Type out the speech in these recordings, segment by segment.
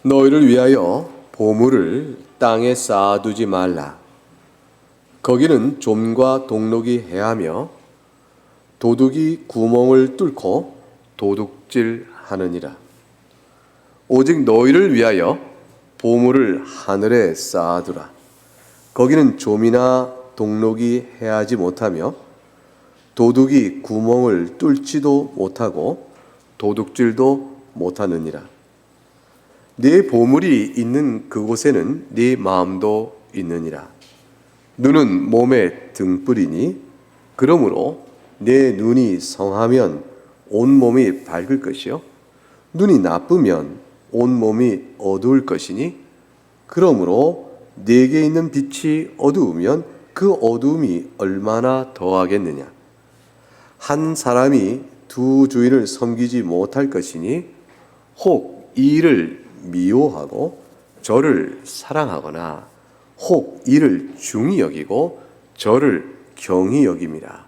너희를 위하여 보물을 땅에 쌓아두지 말라. 거기는 좀과 동록이 해하며 도둑이 구멍을 뚫고 도둑질하느니라. 오직 너희를 위하여 보물을 하늘에 쌓아두라. 거기는 좀이나 동록이 해하지 못하며 도둑이 구멍을 뚫지도 못하고 도둑질도 못하느니라. 네 보물이 있는 그곳에는 네 마음도 있느니라. 눈은 몸의 등불이니 그러므로 내 눈이 성하면 온몸이 밝을 것이요 눈이 나쁘면 온몸이 어두울 것이니 그러므로 내게 있는 빛이 어두우면 그 어두움이 얼마나 더하겠느냐. 한 사람이 두 주인을 섬기지 못할 것이니 혹 이를 미워하고 저를 사랑하거나 혹 이를 중히 여기고 저를 경히 여김이라.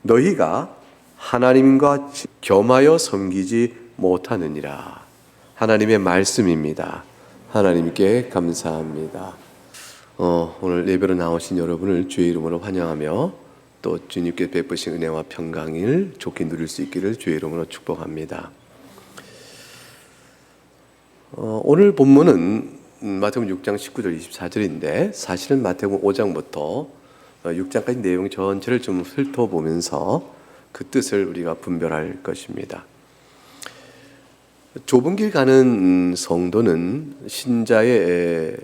너희가 하나님과 겸하여 섬기지 못하느니라. 하나님의 말씀입니다. 하나님께 감사합니다. 오늘 예배로 나오신 여러분을 주의 이름으로 환영하며 또 주님께 베푸신 은혜와 평강을 좋게 누릴 수 있기를 주의 이름으로 축복합니다. 오늘 본문은 마태복음 6장 19절 24절인데 사실은 마태복음 5장부터 6장까지 내용 전체를 좀 훑어보면서 그 뜻을 우리가 분별할 것입니다. 좁은 길 가는 성도는 신자의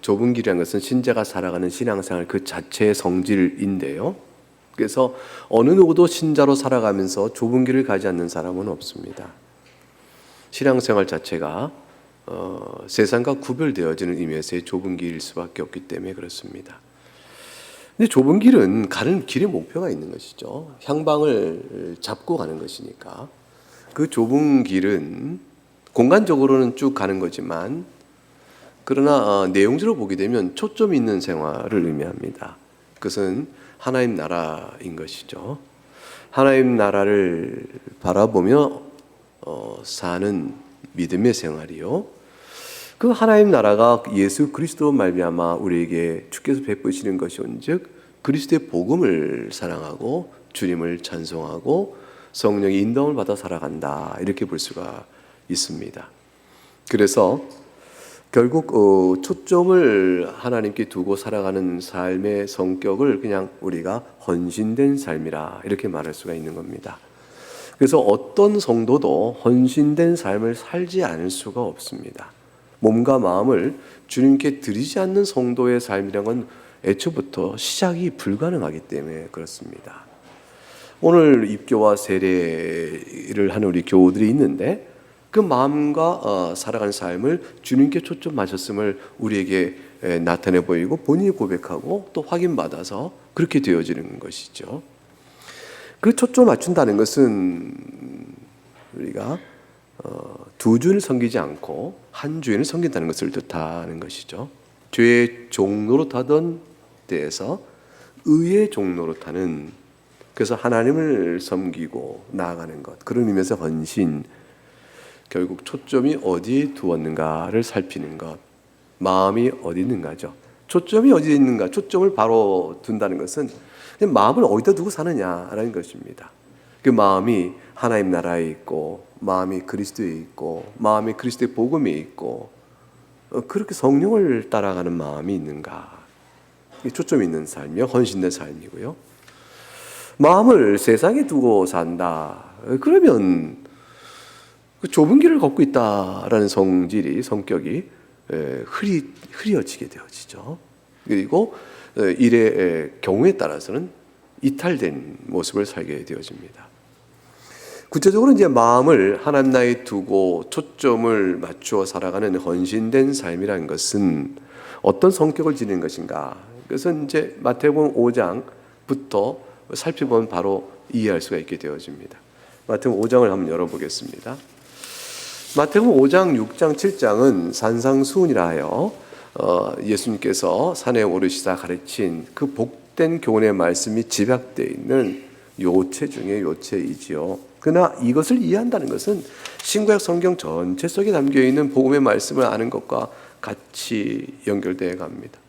좁은 길이라는 것은 신자가 살아가는 신앙생활 그 자체의 성질인데요. 그래서 어느 누구도 신자로 살아가면서 좁은 길을 가지 않는 사람은 없습니다. 신앙생활 자체가 세상과 구별되어지는 의미에서의 좁은 길일 수밖에 없기 때문에 그렇습니다. 근데 좁은 길은 가는 길의 목표가 있는 것이죠. 향방을 잡고 가는 것이니까. 그 좁은 길은 공간적으로는 쭉 가는 거지만 그러나 내용적으로 보게 되면 초점이 있는 생활을 의미합니다. 그것은 하나님 나라인 것이죠. 하나님 나라를 바라보며 사는 믿음의 생활이요. 그 하나님 나라가 예수 그리스도 말미암아 우리에게 주께서 베푸시는 것이온즉 그리스도의 복음을 사랑하고 주님을 찬송하고 성령의 인도함을 받아 살아간다 이렇게 볼 수가 있습니다. 그래서 결국 초점을 하나님께 두고 살아가는 삶의 성격을 그냥 우리가 헌신된 삶이라 이렇게 말할 수가 있는 겁니다. 그래서 어떤 성도도 헌신된 삶을 살지 않을 수가 없습니다. 몸과 마음을 주님께 드리지 않는 성도의 삶이란 건 애초부터 시작이 불가능하기 때문에 그렇습니다. 오늘 입교와 세례를 하는 우리 교우들이 있는데 그 마음과 살아가는 삶을 주님께 초점 맞췄음을 우리에게 나타내 보이고 본인이 고백하고 또 확인받아서 그렇게 되어지는 것이죠. 그 초점 맞춘다는 것은 우리가 두 주인을 섬기지 않고 한 주인을 섬긴다는 것을 뜻하는 것이죠. 죄의 종노릇하던 때에서 의의 종노릇하는, 그래서 하나님을 섬기고 나아가는 것, 그런 의미에서 헌신, 결국 초점이 어디에 두었는가를 살피는 것, 마음이 어디 있는가죠. 초점이 어디에 있는가, 초점을 바로 둔다는 것은 마음을 어디다 두고 사느냐라는 것입니다. 그 마음이 하나님 나라에 있고 마음이 그리스도에 있고 마음이 그리스도의 복음에 있고 그렇게 성령을 따라가는 마음이 있는가, 초점이 있는 삶이요, 헌신된 삶이고요. 마음을 세상에 두고 산다, 그러면 그 좁은 길을 걷고 있다라는 성격이 흐려지게 되어지죠. 그리고 일의 경우에 따라서는 이탈된 모습을 살게 되어집니다. 구체적으로 이제 마음을 하나님 나라에 두고 초점을 맞추어 살아가는 헌신된 삶이라는 것은 어떤 성격을 지닌 것인가? 그것은 이제 마태복음 5장부터 살펴보면 바로 이해할 수가 있게 되어집니다. 마태복음 5장을 한번 열어보겠습니다. 마태복음 5장, 6장, 7장은 산상수훈이라 하여 예수님께서 산에 오르시다 가르친 그 복된 교훈의 말씀이 집약되어 있는 요체 중에 요체이지요. 그러나 이것을 이해한다는 것은 신구약 성경 전체 속에 담겨있는 복음의 말씀을 아는 것과 같이 연결되어 갑니다.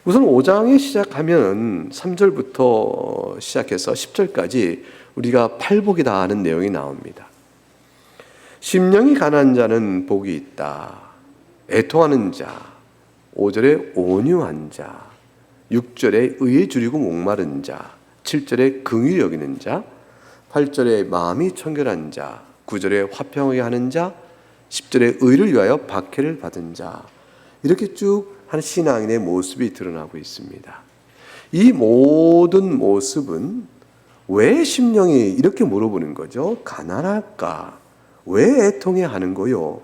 우선 5장에 시작하면 3절부터 시작해서 10절까지 우리가 팔복이다 하는 내용이 나옵니다. 심령이 가난한 자는 복이 있다. 애통하는 자. 5절에 온유한 자. 6절에 의에 줄이고 목마른 자. 7절에 긍휼히 여기는 자. 8절에 마음이 청결한 자. 9절에 화평하게 하는 자. 10절에 의를 위하여 박해를 받은 자. 이렇게 쭉 한 신앙인의 모습이 드러나고 있습니다. 이 모든 모습은 왜 심령이 이렇게 물어보는 거죠? 가난할까? 왜 애통해 하는 거요?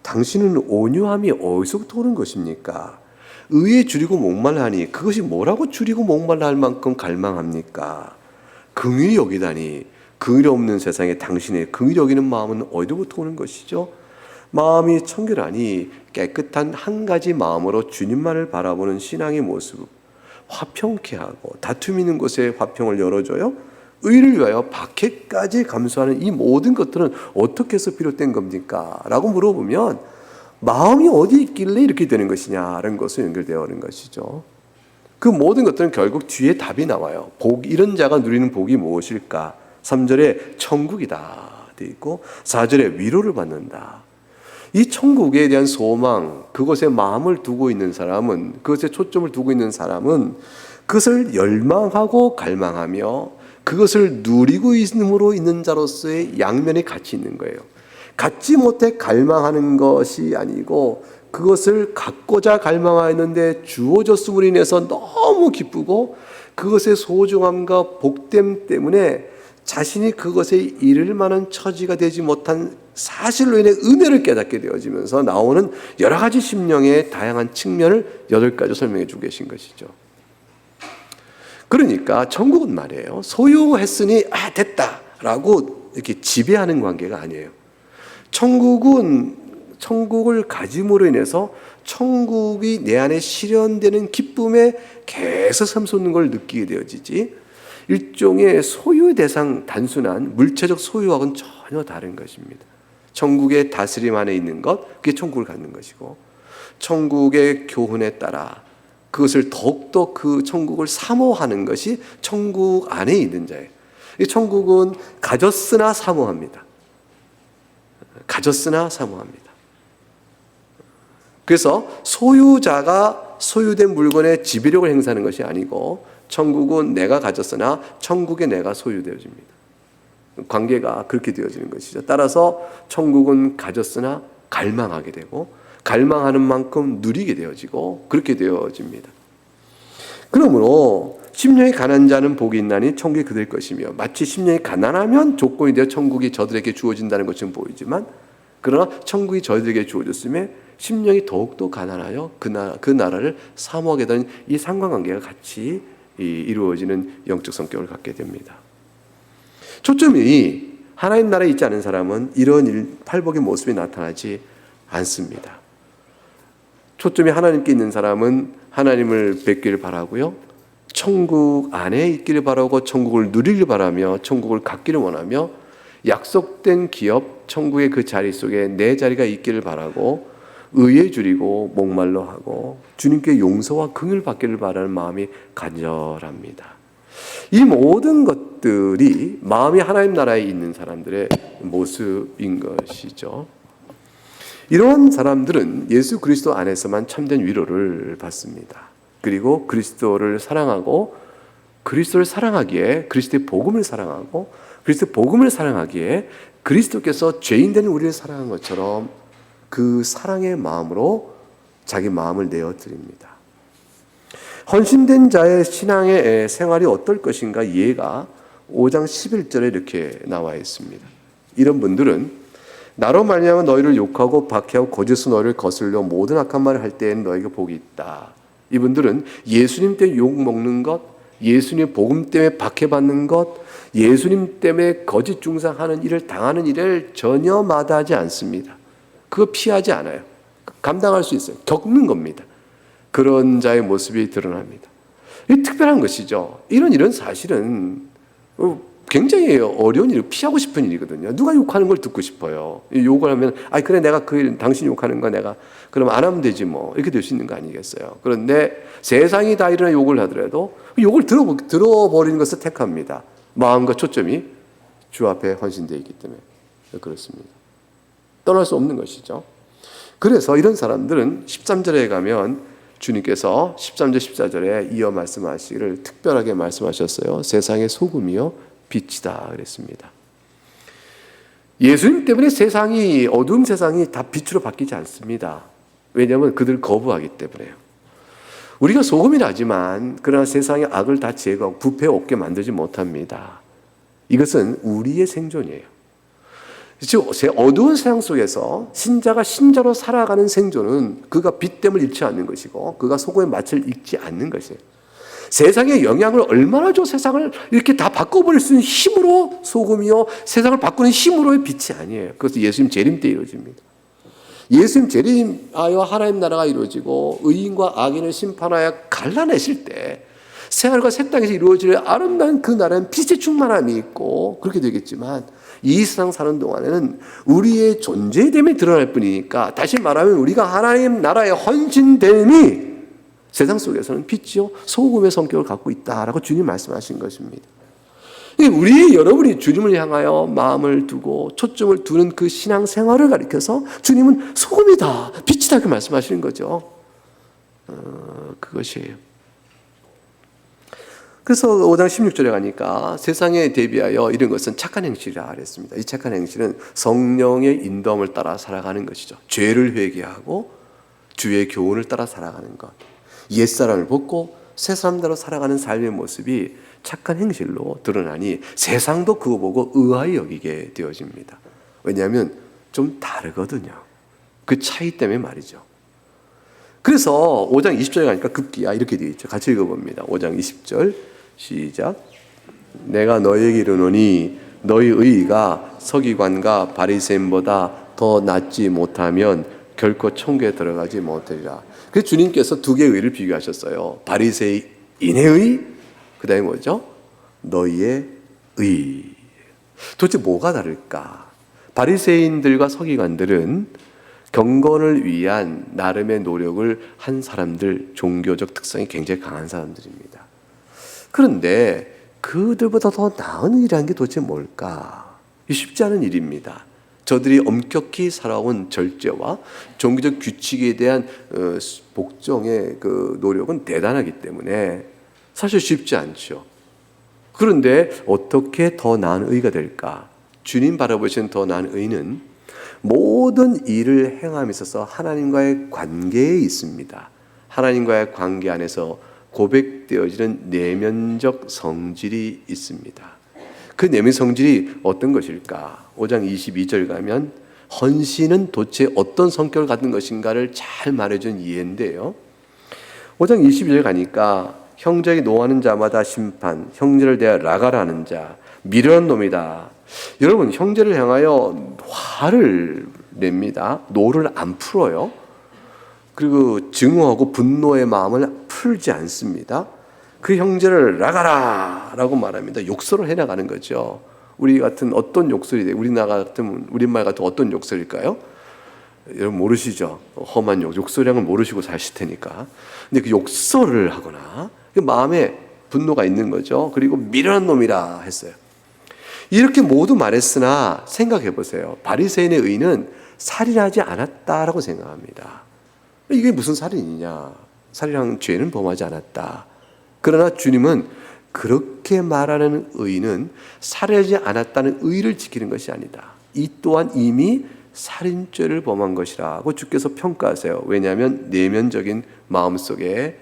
당신은 온유함이 어디서부터 오는 것입니까? 의에 줄이고 목말라하니 그것이 뭐라고 줄이고 목말라 할 만큼 갈망합니까? 긍휼히 여기다니 긍휼이 없는 세상에 당신의 긍휼히 여기는 마음은 어디로부터 오는 것이죠? 마음이 청결하니 깨끗한 한 가지 마음으로 주님만을 바라보는 신앙의 모습, 화평케 하고 다툼 있는 곳에 화평을 열어줘요. 의를 위하여 박해까지 감수하는 이 모든 것들은 어떻게 해서 비롯된 겁니까? 라고 물어보면 마음이 어디 있길래 이렇게 되는 것이냐라는 것으로 연결되어 오는 것이죠. 그 모든 것들은 결국 뒤에 답이 나와요. 이런 자가 누리는 복이 무엇일까? 3절에 천국이다 되어 있고 4절에 위로를 받는다. 이 천국에 대한 소망, 그것에 마음을 두고 있는 사람은, 그것에 초점을 두고 있는 사람은 그것을 열망하고 갈망하며 그것을 누리고 있음으로 있는 자로서의 양면이 같이 있는 거예요. 갖지 못해 갈망하는 것이 아니고 그것을 갖고자 갈망하였는데 주어졌음으로 인해서 너무 기쁘고 그것의 소중함과 복됨 때문에 자신이 그것에 이를 만한 처지가 되지 못한 사실로 인해 은혜를 깨닫게 되어지면서 나오는 여러 가지 심령의 다양한 측면을 8가지 설명해 주고 계신 것이죠. 그러니까 천국은 말이에요. 소유했으니 됐다라고 이렇게 지배하는 관계가 아니에요. 천국을 가짐으로 인해서 천국이 내 안에 실현되는 기쁨에 계속 샘솟는 걸 느끼게 되어지지 일종의 소유 대상 단순한 물체적 소유하고는 전혀 다른 것입니다. 천국의 다스림 안에 있는 것, 그게 천국을 갖는 것이고 천국의 교훈에 따라 그것을 더욱더 그 천국을 사모하는 것이 천국 안에 있는 자예요. 이 천국은 가졌으나 사모합니다. 가졌으나 사모합니다. 그래서 소유자가 소유된 물건에 지배력을 행사하는 것이 아니고 천국은 내가 가졌으나 천국에 내가 소유되어집니다. 관계가 그렇게 되어지는 것이죠. 따라서 천국은 가졌으나 갈망하게 되고 갈망하는 만큼 누리게 되어지고 그렇게 되어집니다. 그러므로 심령이 가난한 자는 복이 있나니 천국이 그들 것이며 마치 심령이 가난하면 조건이 되어 천국이 저들에게 주어진다는 것처럼 보이지만 그러나 천국이 저들에게 주어졌음에 심령이 더욱더 가난하여 그 나라를 사모하게 되는 이 상관관계가 같이 이루어지는 영적 성격을 갖게 됩니다. 초점이 하나님 나라에 있지 않은 사람은 이런 팔복의 모습이 나타나지 않습니다. 초점이 하나님께 있는 사람은 하나님을 뵙기를 바라고요. 천국 안에 있기를 바라고 천국을 누리기를 바라며 천국을 갖기를 원하며 약속된 기업 천국의 그 자리 속에 내 자리가 있기를 바라고 의에 줄이고 목말로 하고 주님께 용서와 긍휼을 받기를 바라는 마음이 간절합니다. 이 모든 것들이 마음이 하나님 나라에 있는 사람들의 모습인 것이죠. 이러한 사람들은 예수 그리스도 안에서만 참된 위로를 받습니다. 그리고 그리스도를 사랑하고 그리스도를 사랑하기에 그리스도의 복음을 사랑하고 그리스도의 복음을 사랑하기에 그리스도께서 죄인된 우리를 사랑한 것처럼 그 사랑의 마음으로 자기 마음을 내어드립니다. 헌신된 자의 신앙의 생활이 어떨 것인가 이해가 5장 11절에 이렇게 나와 있습니다. 이런 분들은 나로 말미암아 너희를 욕하고 박해하고 거짓으로 너희를 거슬려 모든 악한 말을 할 때에는 너희에게 복이 있다. 이분들은 예수님 때문에 욕먹는 것, 예수님 복음 때문에 박해받는 것, 예수님 때문에 거짓 중상하는 일을 당하는 일을 전혀 마다하지 않습니다. 그거 피하지 않아요. 감당할 수 있어요. 겪는 겁니다. 그런 자의 모습이 드러납니다. 이 특별한 것이죠. 이런 사실은 굉장히 어려운 일, 피하고 싶은 일이거든요. 누가 욕하는 걸 듣고 싶어요. 욕을 하면, 그래, 내가 당신 욕하는 거 내가, 그럼 안 하면 되지 뭐. 이렇게 될 수 있는 거 아니겠어요. 그런데 세상이 다 일어나 욕을 하더라도 욕을 들어버리는 것을 택합니다. 마음과 초점이 주 앞에 헌신되어 있기 때문에 그렇습니다. 떠날 수 없는 것이죠. 그래서 이런 사람들은 13절에 가면 주님께서 13절 14절에 이어 말씀하시기를 특별하게 말씀하셨어요. 세상의 소금이요 빛이다 그랬습니다. 예수님 때문에 세상이, 어두운 세상이 다 빛으로 바뀌지 않습니다. 왜냐하면 그들을 거부하기 때문에요. 우리가 소금이라지만 그러나 세상의 악을 다 제거하고 부패 없게 만들지 못합니다. 이것은 우리의 생존이에요. 즉 어두운 세상 속에서 신자가 신자로 살아가는 생존은 그가 빛됨을 잃지 않는 것이고 그가 소금의 맛을 잃지 않는 것이에요. 세상의 영향을 얼마나 줘 세상을 이렇게 다 바꿔버릴 수 있는 힘으로 소금이요 세상을 바꾸는 힘으로의 빛이 아니에요. 그것은 예수님 재림 때 이루어집니다. 예수님 재림하여 하나님 나라가 이루어지고 의인과 악인을 심판하여 갈라내실 때 새하늘과 새 땅에서 이루어질 아름다운 그 나라는 빛의 충만함이 있고 그렇게 되겠지만 이 세상 사는 동안에는 우리의 존재됨이 드러날 뿐이니까 다시 말하면 우리가 하나님 나라의 헌신됨이 세상 속에서는 빛이요 소금의 성격을 갖고 있다라고 주님 말씀하신 것입니다. 여러분이 주님을 향하여 마음을 두고 초점을 두는 그 신앙생활을 가리켜서 주님은 소금이다 빛이다 그 말씀하시는 거죠. 그것이에요. 그래서 5장 16절에 가니까 세상에 대비하여 이런 것은 착한 행실이라 그랬습니다. 이 착한 행실은 성령의 인도함을 따라 살아가는 것이죠. 죄를 회개하고 주의 교훈을 따라 살아가는 것. 옛사람을 벗고 새 사람대로 살아가는 삶의 모습이 착한 행실로 드러나니 세상도 그거 보고 의아히 여기게 되어집니다. 왜냐하면 좀 다르거든요. 그 차이 때문에 말이죠. 그래서 5장 20절에 가니까 급기야 이렇게 되어 있죠. 같이 읽어봅니다. 5장 20절 시작. 내가 너에게 이르노니 너희 의의가 서기관과 바리새인보다 더 낫지 못하면 결코 천국에 들어가지 못하리라. 그래서 주님께서 두 개의 의를 비교하셨어요. 바리새인의 의, 그 다음에 뭐죠? 너희의 의. 도대체 뭐가 다를까? 바리새인들과 서기관들은 경건을 위한 나름의 노력을 한 사람들, 종교적 특성이 굉장히 강한 사람들입니다. 그런데 그들보다 더 나은 일이라는 게 도대체 뭘까? 쉽지 않은 일입니다. 저들이 엄격히 살아온 절제와 종교적 규칙에 대한 복종의 그 노력은 대단하기 때문에 사실 쉽지 않죠. 그런데 어떻게 더 나은 의가 될까? 주님 바라보시는 더 나은 의는 모든 일을 행함에 있어서 하나님과의 관계에 있습니다. 하나님과의 관계 안에서 고백되어지는 내면적 성질이 있습니다. 그 내면 성질이 어떤 것일까? 5장 22절 가면 헌신은 도대체 어떤 성격을 갖는 것인가를 잘 말해준 이해인데요. 5장 22절 가니까 형제에게 노하는 자마다 심판, 형제를 대하여 라가라는 자, 미련한 놈이다. 여러분 형제를 향하여 화를 냅니다. 노를 안 풀어요. 그리고 증오하고 분노의 마음을 풀지 않습니다. 그 형제를 라가라 라고 말합니다. 욕설을 해나가는 거죠. 우리 같은 어떤 욕설이 돼요? 우리말 같은 어떤 욕설일까요? 여러분 모르시죠? 험한 욕설이란 걸 모르시고 사실 테니까. 근데 그 욕설을 하거나 그 마음에 분노가 있는 거죠. 그리고 미련한 놈이라 했어요. 이렇게 모두 말했으나 생각해 보세요. 바리새인의 의는 살인하지 않았다라고 생각합니다. 이게 무슨 살인이냐? 살인한 죄는 범하지 않았다. 그러나 주님은 그렇게 말하는 의는 살인하지 않았다는 의를 지키는 것이 아니다. 이 또한 이미 살인죄를 범한 것이라고 주께서 평가하세요. 왜냐하면 내면적인 마음속에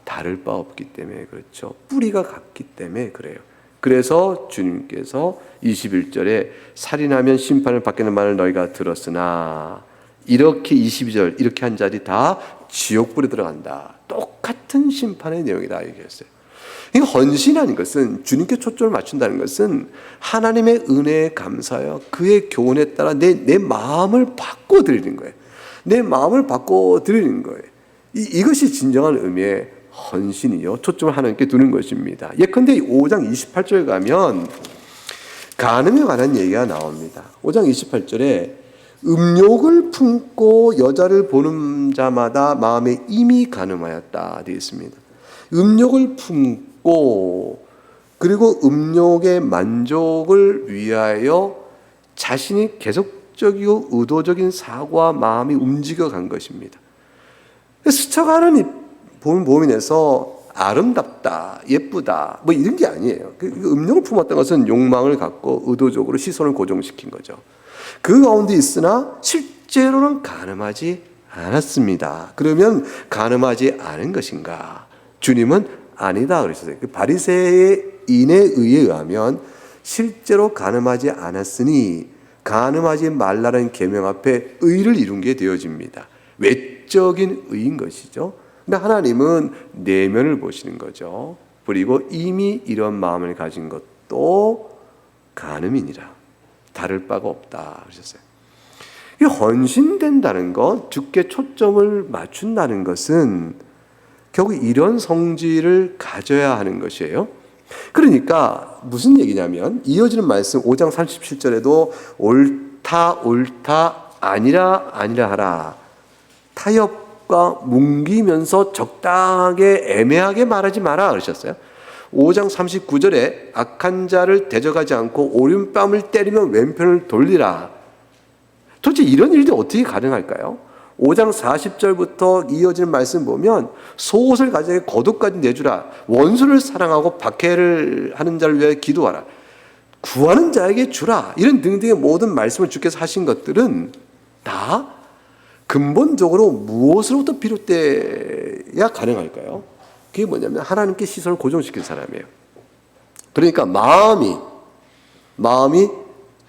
다를 바 없기 때문에 그렇죠. 뿌리가 같기 때문에 그래요. 그래서 주님께서 21절에 살인하면 심판을 받겠는 말을 너희가 들었으나 이렇게 22절 이렇게 한 자들이 다 지옥불에 들어간다. 똑같은 심판의 내용이다 얘기했어요. 헌신하는 것은 주님께 초점을 맞춘다는 것은 하나님의 은혜에 감사하여 그의 교훈에 따라 내 마음을 바꿔드리는 거예요. 내 마음을 바꿔드리는 거예요. 이것이 진정한 의미의 헌신이요. 초점을 하나님께 두는 것입니다. 예컨대 5장 28절에 가면 간음에 관한 얘기가 나옵니다. 5장 28절에 음욕을 품고 여자를 보는 자마다 마음에 이미 간음하였다 되어 있습니다. 음욕을 품고 그리고 음욕의 만족을 위하여 자신이 계속적이고 의도적인 사고와 마음이 움직여간 것입니다. 스쳐가는 몸에서 아름답다, 예쁘다, 뭐 이런 게 아니에요. 그 음욕을 품었던 것은 욕망을 갖고 의도적으로 시선을 고정시킨 거죠. 그 가운데 있으나 실제로는 간음하지 않았습니다. 그러면 간음하지 않은 것인가? 주님은 아니다 그러셨어요. 그 바리새인에 의하면 실제로 간음하지 않았으니 간음하지 말라는 계명 앞에 의를 이룬 게 되어집니다. 외적인 의인 것이죠. 근데 하나님은 내면을 보시는 거죠. 그리고 이미 이런 마음을 가진 것도 간음이니라. 다를 바가 없다 그러셨어요. 이 헌신된다는 것, 주께 초점을 맞춘다는 것은 결국 이런 성질을 가져야 하는 것이에요. 그러니까 무슨 얘기냐면 이어지는 말씀 5장 37절에도 옳다 아니라 하라. 타협과 뭉기면서 적당하게 애매하게 말하지 마라 그러셨어요. 5장 39절에 악한 자를 대적하지 않고 오른뺨을 때리면 왼편을 돌리라. 도대체 이런 일들이 어떻게 가능할까요? 5장 40절부터 이어지는 말씀 보면 속옷을 가져게 겉옷까지 내주라. 원수를 사랑하고 박해를 하는 자를 위해 기도하라. 구하는 자에게 주라. 이런 등등의 모든 말씀을 주께서 하신 것들은 다 근본적으로 무엇으로부터 비롯돼야 가능할까요? 그게 뭐냐면 하나님께 시선을 고정시킨 사람이에요. 그러니까 마음이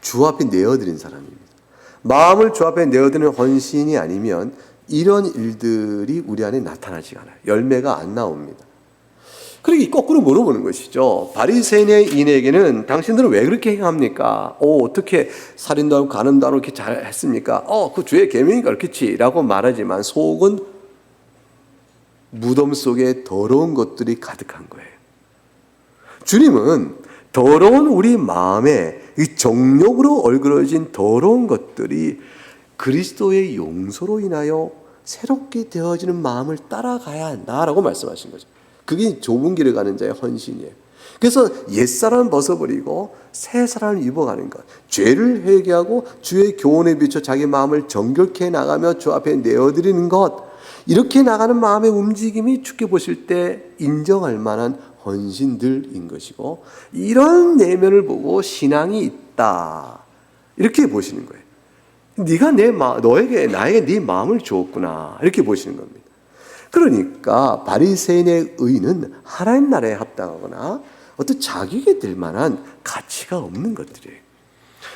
주 앞에 내어드린 사람입니다. 마음을 주 앞에 내어드리는 헌신이 아니면 이런 일들이 우리 안에 나타나지 않아요. 열매가 안 나옵니다. 그러니까 거꾸로 물어보는 것이죠. 바리새인에게는 당신들은 왜 그렇게 행합니까? 어떻게 살인도 하고 간음도 하고 이렇게 잘 했습니까? 그 주의 계명이니까 그렇겠지 라고 말하지만 속은 무덤 속에 더러운 것들이 가득한 거예요. 주님은 더러운 우리 마음에 이 정욕으로 얼그러진 더러운 것들이 그리스도의 용서로 인하여 새롭게 되어지는 마음을 따라가야 한다라고 말씀하신 거죠. 그게 좁은 길을 가는 자의 헌신이에요. 그래서 옛사람을 벗어버리고 새사람을 입어가는 것, 죄를 회개하고 주의 교훈에 비춰 자기 마음을 정결케 나가며 주 앞에 내어드리는 것, 이렇게 나가는 마음의 움직임이 주께 보실 때 인정할 만한 헌신들인 것이고, 이런 내면을 보고 신앙이 있다 이렇게 보시는 거예요. 네가 나에게 네 마음을 주었구나 이렇게 보시는 겁니다. 그러니까 바리새인의 의는 하나님 나라에 합당하거나 어떤 자격이 될 만한 가치가 없는 것들이에요.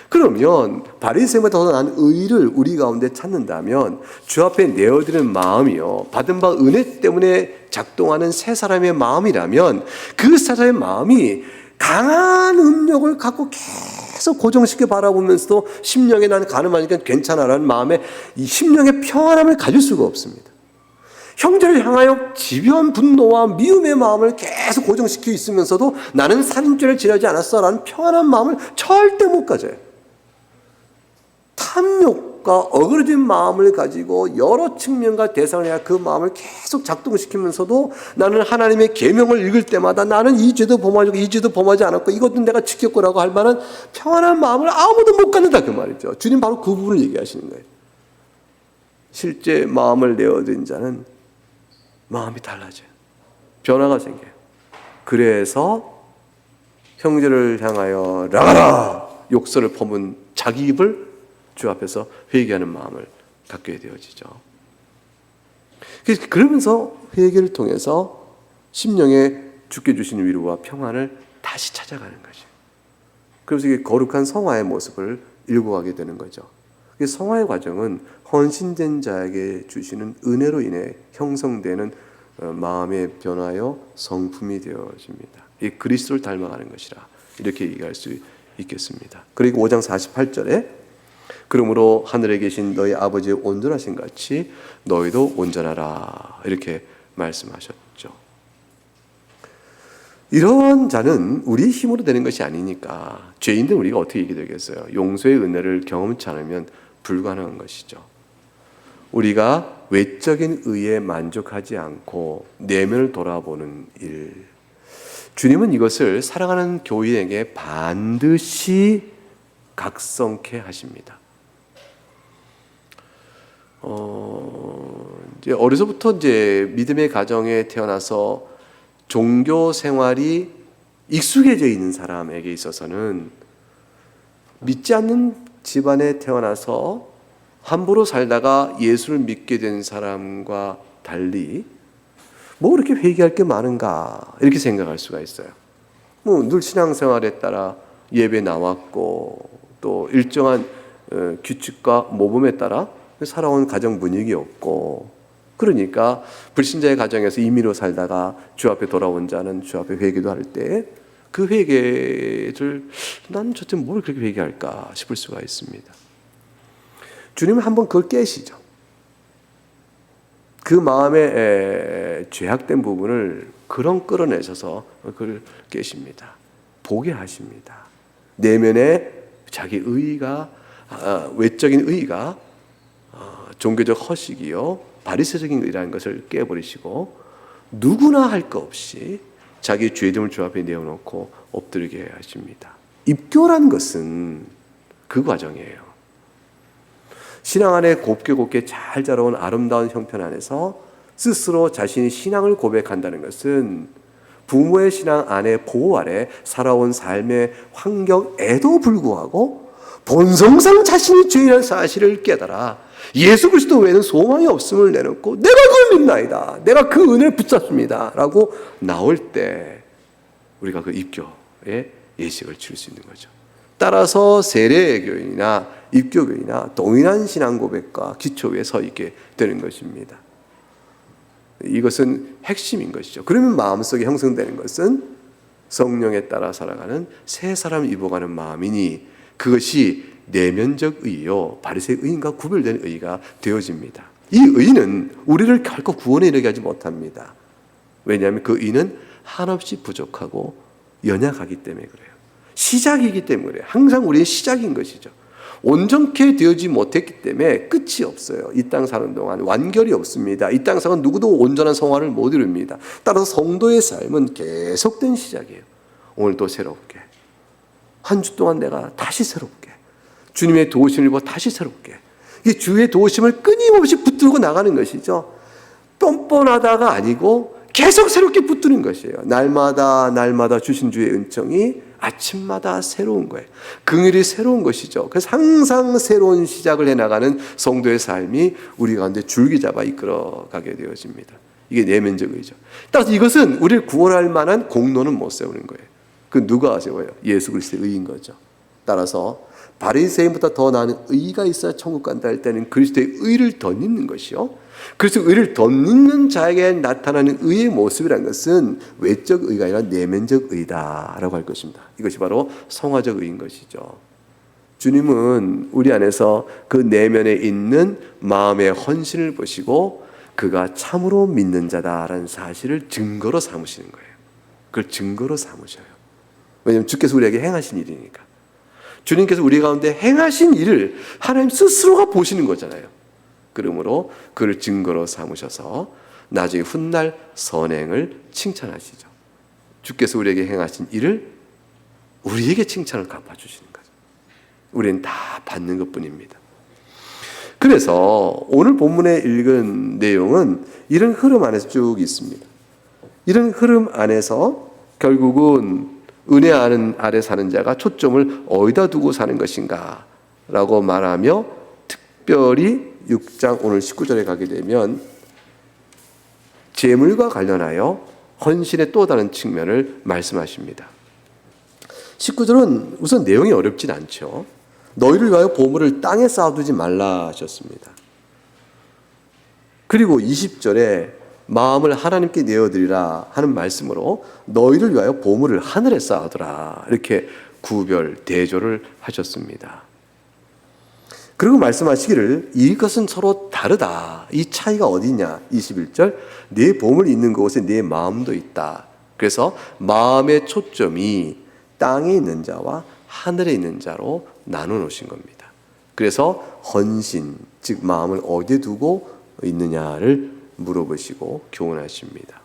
그러면 바리새인보다 더 나은 의를 우리 가운데 찾는다면 주 앞에 내어드리는 마음이요, 받은 바 은혜 때문에 작동하는 새 사람의 마음이라면 그 사람의 마음이 강한 음욕을 갖고 계속 고정시켜 바라보면서도 심령에 나는 가늠하니까 괜찮아라는 마음에 이 심령의 평안함을 가질 수가 없습니다. 형제를 향하여 집요한 분노와 미움의 마음을 계속 고정시켜 있으면서도 나는 살인죄를 지하지 않았어라는 평안한 마음을 절대 못 가져요. 탐욕과 어그러진 마음을 가지고 여러 측면과 대상을 해야 그 마음을 계속 작동시키면서도 나는 하나님의 계명을 읽을 때마다 나는 이 죄도 범하지 않고 이 죄도 범하지 않았고 이것도 내가 지켰고라고 할 만한 평안한 마음을 아무도 못 갖는다 그 말이죠. 주님 바로 그 부분을 얘기하시는 거예요. 실제 마음을 내어드린 자는 마음이 달라져요. 변화가 생겨요. 그래서 형제를 향하여 나가라 욕설을 퍼문 자기 입을 주 앞에서 회개하는 마음을 갖게 되어지죠. 그러면서 회개를 통해서 심령에 주께 주신 위로와 평안을 다시 찾아가는 거죠. 그래서 이게 거룩한 성화의 모습을 일구하게 되는 거죠. 성화의 과정은 헌신된 자에게 주시는 은혜로 인해 형성되는 마음의 변화여 성품이 되어집니다. 이 그리스도를 닮아가는 것이라 이렇게 얘기할 수 있겠습니다. 그리고 5장 48절에 그러므로 하늘에 계신 너희 아버지의 온전하신 같이 너희도 온전하라 이렇게 말씀하셨죠. 이런 자는 우리 힘으로 되는 것이 아니니까 죄인들 우리가 어떻게 이기게 되겠어요? 용서의 은혜를 경험치 않으면 불가능한 것이죠. 우리가 외적인 의에 만족하지 않고 내면을 돌아보는 일, 주님은 이것을 사랑하는 교인에게 반드시 각성케 하십니다. 이제 어려서부터 이제 믿음의 가정에 태어나서 종교 생활이 익숙해져 있는 사람에게 있어서는 믿지 않는 집안에 태어나서 함부로 살다가 예수를 믿게 된 사람과 달리 뭐 그렇게 회개할 게 많은가 이렇게 생각할 수가 있어요. 뭐 늘 신앙생활에 따라 예배 나왔고 또 일정한 규칙과 모범에 따라 살아온 가정 분위기였고, 그러니까 불신자의 가정에서 임의로 살다가 주 앞에 돌아온 자는 주 앞에 회개도 할 때 그 회개를 난 저때 뭘 그렇게 회개할까 싶을 수가 있습니다. 주님은 한번 그걸 깨시죠. 그 마음에 죄악된 부분을 끌어내셔서 그걸 깨십니다. 보게 하십니다. 내면에 자기 의의가 외적인 의의가 종교적 허식이요 바리새적인 의라는 것을 깨버리시고 누구나 할 것 없이 자기 죄됨을 주 앞에 내어놓고 엎드리게 하십니다. 입교라는 것은 그 과정이에요. 신앙 안에 곱게 잘 자라온 아름다운 형편 안에서 스스로 자신이 신앙을 고백한다는 것은 부모의 신앙 안에 보호 아래 살아온 삶의 환경에도 불구하고 본성상 자신이 죄인이라는 사실을 깨달아 예수 그리스도 외에는 소망이 없음을 내놓고 내가 그걸 믿나이다, 내가 그 은혜를 붙잡습니다 라고 나올 때 우리가 그 입교의 예식을 칠 수 있는 거죠. 따라서 세례교인이나 입교교인이나 동일한 신앙 고백과 기초 위에 서 있게 되는 것입니다. 이것은 핵심인 것이죠. 그러면 마음속에 형성되는 것은 성령에 따라 살아가는 새 사람을 입어가는 마음이니 그것이 내면적 의요 바리새의 의인과 구별된 의가 되어집니다. 이 의는 우리를 결코 구원에 이르게 하지 못합니다. 왜냐하면 그 의는 한없이 부족하고 연약하기 때문에 그래요. 시작이기 때문에 그래요. 항상 우리의 시작인 것이죠. 온전케 되어지 못했기 때문에 끝이 없어요. 이 땅 사는 동안 완결이 없습니다. 이 땅 사는 누구도 온전한 성화를 못 이룹니다. 따라서 성도의 삶은 계속된 시작이에요. 오늘 또 새롭게 한 주 동안 내가 다시 새롭게 주님의 도우심을 입어 다시 새롭게 이 주의 도우심을 끊임없이 붙들고 나가는 것이죠. 뻔뻔하다가 아니고 계속 새롭게 붙드는 것이에요. 날마다 주신 주의 은총이 아침마다 새로운 거예요. 긍휼이 새로운 것이죠. 그래서 항상 새로운 시작을 해나가는 성도의 삶이 우리 가운데 줄기 잡아 이끌어가게 되어집니다. 이게 내면적 의죠. 따라서 이것은 우리를 구원할 만한 공로는 못 세우는 거예요. 그 누가 세워요? 예수 그리스도의 의인 거죠. 따라서 바리새인보다 더 나은 의가 있어야 천국 간다 할 때는 그리스도의 의를 덧입는 것이요. 그래서 의를 덧입는 자에게 나타나는 의의 모습이라는 것은 외적 의가 아니라 내면적 의다라고 할 것입니다. 이것이 바로 성화적 의인 것이죠. 주님은 우리 안에서 그 내면에 있는 마음의 헌신을 보시고 그가 참으로 믿는 자다라는 사실을 증거로 삼으시는 거예요. 그걸 증거로 삼으셔요. 왜냐하면 주께서 우리에게 행하신 일이니까. 주님께서 우리 가운데 행하신 일을 하나님 스스로가 보시는 거잖아요. 그러므로 그를 증거로 삼으셔서 나중에 훗날 선행을 칭찬하시죠. 주께서 우리에게 행하신 일을 우리에게 칭찬을 갚아주시는 거죠. 우리는 다 받는 것뿐입니다. 그래서 오늘 본문에 읽은 내용은 이런 흐름 안에서 쭉 있습니다. 이런 흐름 안에서 결국은 은혜 아래 사는 자가 초점을 어디다 두고 사는 것인가 라고 말하며 특별히 6장 오늘 19절에 가게 되면 재물과 관련하여 헌신의 또 다른 측면을 말씀하십니다. 19절은 우선 내용이 어렵진 않죠. 너희를 위하여 보물을 땅에 쌓아두지 말라 하셨습니다. 그리고 20절에 마음을 하나님께 내어드리라 하는 말씀으로 너희를 위하여 보물을 하늘에 쌓아두라 이렇게 구별 대조를 하셨습니다. 그리고 말씀하시기를 이것은 서로 다르다. 이 차이가 어디냐? 21절 네 보물이 있는 곳에 네 마음도 있다. 그래서 마음의 초점이 땅에 있는 자와 하늘에 있는 자로 나눠 놓으신 겁니다. 그래서 헌신, 즉 마음을 어디에 두고 있느냐를 물어보시고 교훈하십니다.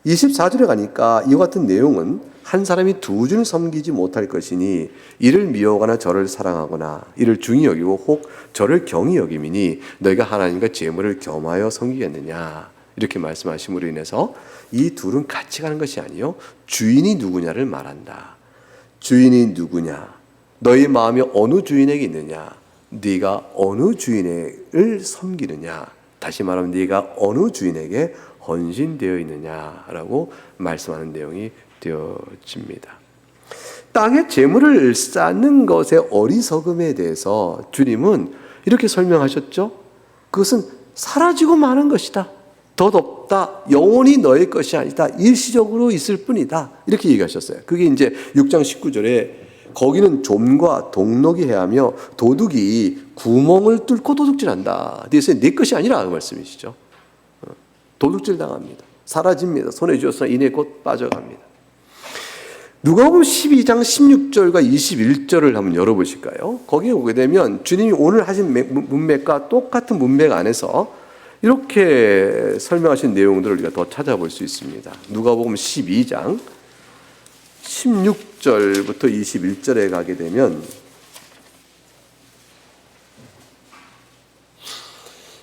24절에 가니까 이와 같은 내용은 한 사람이 두 주를 섬기지 못할 것이니 이를 미워하거나 저를 사랑하거나 이를 중히 여기고 혹 저를 경히 여김이니 너희가 하나님과 재물을 겸하여 섬기겠느냐 이렇게 말씀하심으로 인해서 이 둘은 같이 가는 것이 아니요 주인이 누구냐를 말한다. 주인이 누구냐? 너희 마음이 어느 주인에게 있느냐? 네가 어느 주인을 섬기느냐? 다시 말하면 네가 어느 주인에게 헌신되어 있느냐라고 말씀하는 내용이 되어집니다. 땅에 재물을 쌓는 것의 어리석음에 대해서 주님은 이렇게 설명하셨죠. 그것은 사라지고 마는 것이다. 덧없다. 영원히 너의 것이 아니다. 일시적으로 있을 뿐이다. 이렇게 얘기하셨어요. 그게 이제 6장 19절에 거기는 좀과 동록이 해하며 도둑이 구멍을 뚫고 도둑질한다. 그래서 내 것이 아니라 그 말씀이시죠. 도둑질 당합니다. 사라집니다. 손에 쥐었으나 이내 곧 빠져갑니다. 누가복음 12장 16절과 21절을 한번 열어보실까요? 거기에 오게 되면 주님이 오늘 하신 문맥과 똑같은 문맥 안에서 이렇게 설명하신 내용들을 우리가 더 찾아볼 수 있습니다. 누가복음 12장 16절부터 21절에 가게 되면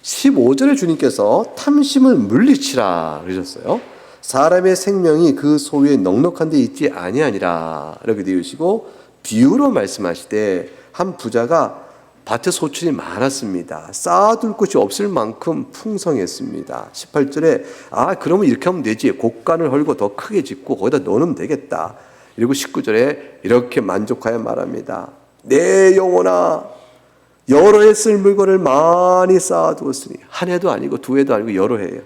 15절에 주님께서 탐심을 물리치라 그러셨어요. 사람의 생명이 그 소유에 넉넉한 데 있지 아니하니라 이렇게 되으시고 비유로 말씀하시되 한 부자가 밭에 소출이 많았습니다. 쌓아둘 곳이 없을 만큼 풍성했습니다. 18절에 그러면 이렇게 하면 되지. 곡간을 헐고 더 크게 짓고 거기다 넣으면 되겠다. 그리고 19절에 이렇게 만족하여 말합니다. 내 영혼아 여러 해 쓸 물건을 많이 쌓아두었으니 한 해도 아니고 두 해도 아니고 여러 해예요.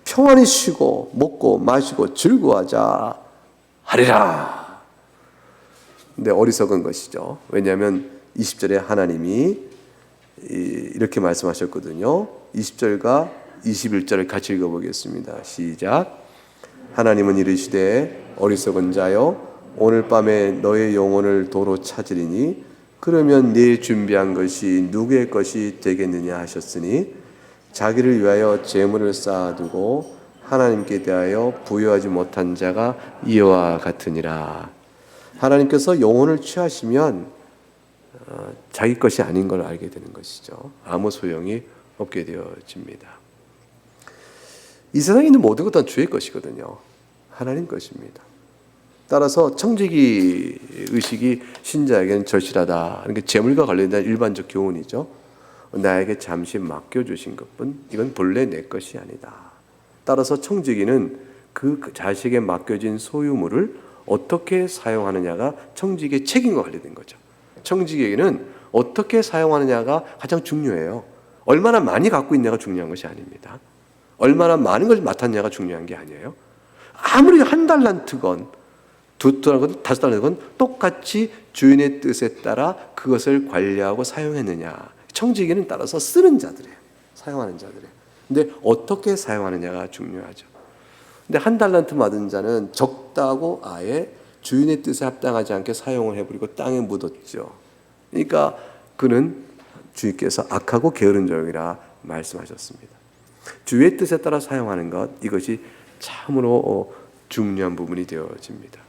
평안히 쉬고 먹고 마시고 즐거워하자 하리라. 근데 어리석은 것이죠. 왜냐하면 20절에 하나님이 이렇게 말씀하셨거든요. 20절과 21절을 같이 읽어보겠습니다. 시작. 하나님은 이르시되 어리석은 자여 오늘 밤에 너의 영혼을 도로 찾으리니 그러면 네 준비한 것이 누구의 것이 되겠느냐 하셨으니 자기를 위하여 재물을 쌓아두고 하나님께 대하여 부여하지 못한 자가 이와 같으니라. 하나님께서 영혼을 취하시면 자기 것이 아닌 걸 알게 되는 것이죠. 아무 소용이 없게 되어집니다. 이 세상에 있는 모든 것 다 주의 것이거든요. 하나님 것입니다. 따라서 청지기 의식이 신자에게는 절실하다. 그러니까 재물과 관련된 일반적 교훈이죠. 나에게 잠시 맡겨주신 것뿐 이건 본래 내 것이 아니다. 따라서 청지기는 그 자식에 맡겨진 소유물을 어떻게 사용하느냐가 청지기의 책임과 관련된 거죠. 청지기에게는 어떻게 사용하느냐가 가장 중요해요. 얼마나 많이 갖고 있냐가 중요한 것이 아닙니다. 얼마나 많은 걸 맡았냐가 중요한 게 아니에요. 아무리 한 달란트건 두 달란트건 다섯 달란트건 똑같이 주인의 뜻에 따라 그것을 관리하고 사용했느냐. 청지기는 따라서 쓰는 자들이에요. 사용하는 자들이에요. 근데 어떻게 사용하느냐가 중요하죠. 근데 한 달란트 받은 자는 적다고 아예 주인의 뜻에 합당하지 않게 사용을 해버리고 땅에 묻었죠. 그러니까 그는 주님께서 악하고 게으른 종이라 말씀하셨습니다. 주의 뜻에 따라 사용하는 것, 이것이 참으로 중요한 부분이 되어집니다.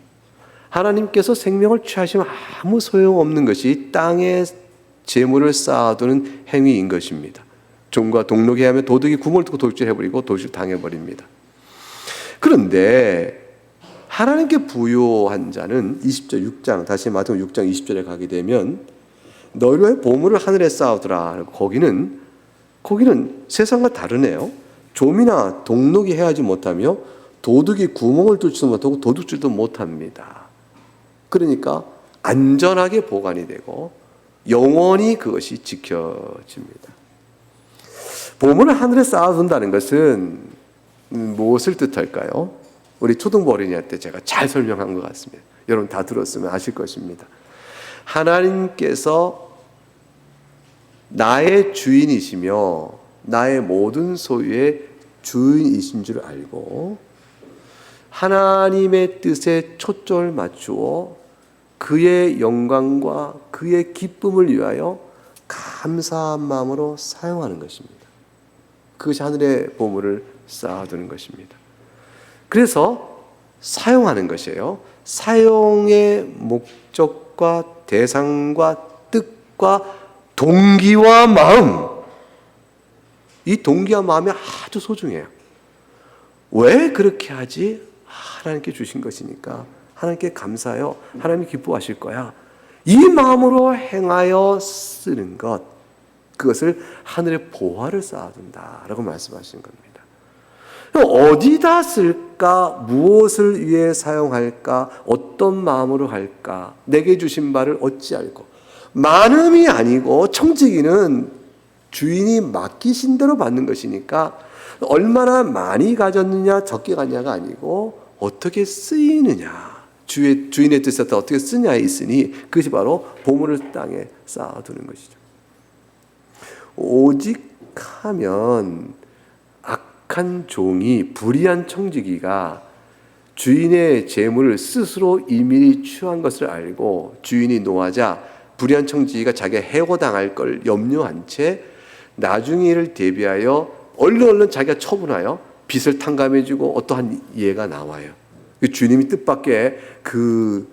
하나님께서 생명을 취하시면 아무 소용없는 것이 땅에 재물을 쌓아두는 행위인 것입니다. 종과 동록에 하면 도둑이 구멍을 뚫고 도둑질해버리고 도둑질 당해버립니다. 그런데 하나님께 부요한 자는 20절 6장 다시 마태복음 6장 20절에 가게 되면 너희의 보물을 하늘에 쌓아두라. 거기는 세상과 다르네요. 좀이나 동록이 해하지 못하며 도둑이 구멍을 뚫지도 못하고 도둑질도 못합니다. 그러니까 안전하게 보관이 되고 영원히 그것이 지켜집니다. 보물을 하늘에 쌓아둔다는 것은 무엇을 뜻할까요? 우리 초등부 어린이할 때 제가 잘 설명한 것 같습니다. 여러분 다 들었으면 아실 것입니다. 하나님께서 나의 주인이시며 나의 모든 소유의 주인이신 줄 알고 하나님의 뜻에 초점을 맞추어 그의 영광과 그의 기쁨을 위하여 감사한 마음으로 사용하는 것입니다. 그것이 하늘의 보물을 쌓아두는 것입니다. 그래서 사용하는 것이에요. 사용의 목적과 대상과 뜻과 동기와 마음, 이 동기와 마음이 아주 소중해요. 왜 그렇게 하지? 하나님께 주신 것이니까 하나님께 감사해요. 하나님이 기뻐하실 거야. 이 마음으로 행하여 쓰는 것, 그것을 하늘의 보화를 쌓아둔다라고 말씀하시는 겁니다. 어디다 쓸까? 무엇을 위해 사용할까? 어떤 마음으로 할까? 내게 주신 바를 어찌 알고? 많음이 아니고 청지기는 주인이 맡기신 대로 받는 것이니까 얼마나 많이 가졌느냐 적게 가냐가 아니고 어떻게 쓰이느냐, 주인의 뜻에 따라 어떻게 쓰냐에 있으니 그것이 바로 보물을 땅에 쌓아두는 것이죠. 오직 하면 악한 종이, 불의한 청지기가 주인의 재물을 스스로 임의히 취한 것을 알고 주인이 노하자 불의한 청지기가 자기가 해고당할 걸 염려한 채 나중에 이를 대비하여 얼른 자기가 처분하여 빚을 탕감해주고 어떠한 예가 나와요. 주님이 뜻밖의 그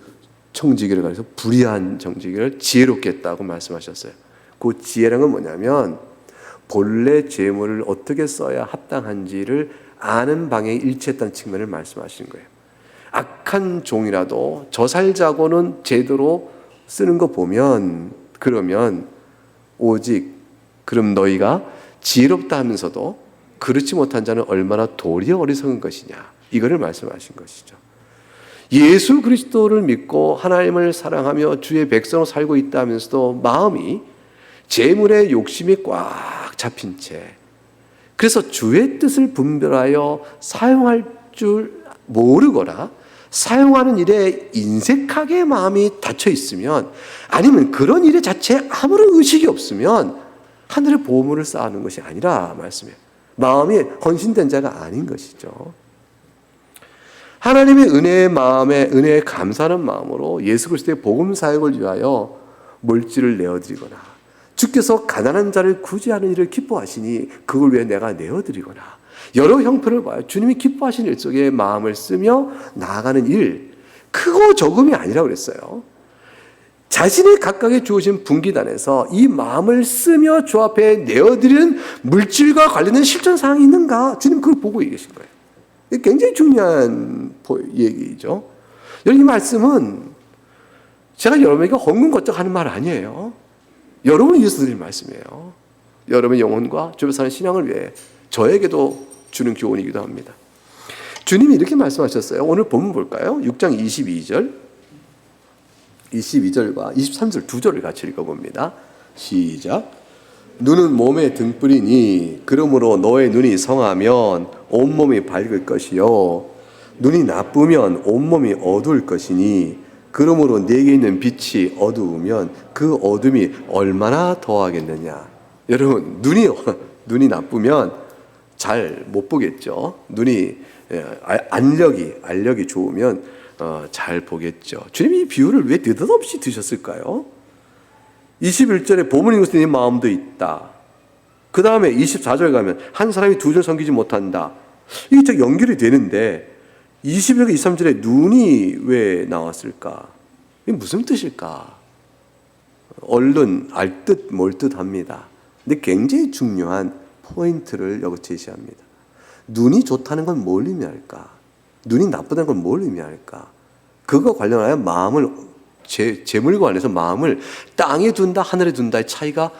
청지기를 가려서 불의한 청지기를 지혜롭게 했다고 말씀하셨어요. 그 지혜란 건 뭐냐면 본래 재물을 어떻게 써야 합당한지를 아는 방향에 일치했다는 측면을 말씀하시는 거예요. 악한 종이라도 저 살자고는 제대로 쓰는 거 보면 그러면 오직 그럼 너희가 지혜롭다 하면서도 그렇지 못한 자는 얼마나 도리어 어리석은 것이냐, 이거를 말씀하신 것이죠. 예수 그리스도를 믿고 하나님을 사랑하며 주의 백성으로 살고 있다 하면서도 마음이 재물의 욕심이 꽉 잡힌 채, 그래서 주의 뜻을 분별하여 사용할 줄 모르거나 사용하는 일에 인색하게 마음이 닫혀 있으면, 아니면 그런 일 자체에 아무런 의식이 없으면 하늘의 보물을 쌓는 것이 아니라 말씀해요. 마음이 헌신된 자가 아닌 것이죠. 하나님의 은혜의 마음에 은혜에 감사하는 마음으로 예수 그리스도의 복음 사역을 위하여 물질을 내어드리거나, 주께서 가난한 자를 구제하는 일을 기뻐하시니 그걸 위해 내가 내어드리거나, 여러 형편을 봐요. 주님이 기뻐하시는 일 속에 마음을 쓰며 나아가는 일, 크고 적음이 아니라 그랬어요. 자신의 각각에 주어진 분기단에서 이 마음을 쓰며 주 앞에 내어드리는 물질과 관련된 실천사항이 있는가? 주님 그걸 보고 얘기하신 거예요. 굉장히 중요한 얘기죠. 여러분, 이 말씀은 제가 여러분에게 헝근거쩍 하는 말 아니에요. 여러분을 위해서 드리는 말씀이에요. 여러분의 영혼과 주변에 사는 신앙을 위해 저에게도 주는 교훈이기도 합니다. 주님이 이렇게 말씀하셨어요. 오늘 본문 볼까요? 6장 22절과 23절 두 절을 같이 읽어봅니다. 시작. 눈은 몸의 등불이니 그러므로 너의 눈이 성하면 온몸이 밝을 것이요 눈이 나쁘면 온몸이 어두울 것이니 그러므로 내게 있는 빛이 어두우면 그 어둠이 얼마나 더하겠느냐. 여러분, 눈이 나쁘면 잘 못 보겠죠. 눈이 안력이 좋으면 잘 보겠죠. 주님이 이 비유를 왜 느닷없이 드셨을까요? 21절에 보문 읽었을 때 마음도 있다. 그 다음에 24절 가면 한 사람이 두 줄 섬기지 못한다. 이게 딱 연결이 되는데 21절과 23절에 눈이 왜 나왔을까? 이게 무슨 뜻일까? 얼른 알 듯 몰 듯 합니다. 근데 굉장히 중요한 포인트를 여기 제시합니다. 눈이 좋다는 건 뭘 의미할까? 눈이 나쁘다는 건 뭘 의미할까? 그거 관련하여 마음을 재물과 관련해서 마음을 땅에 둔다 하늘에 둔다의 차이가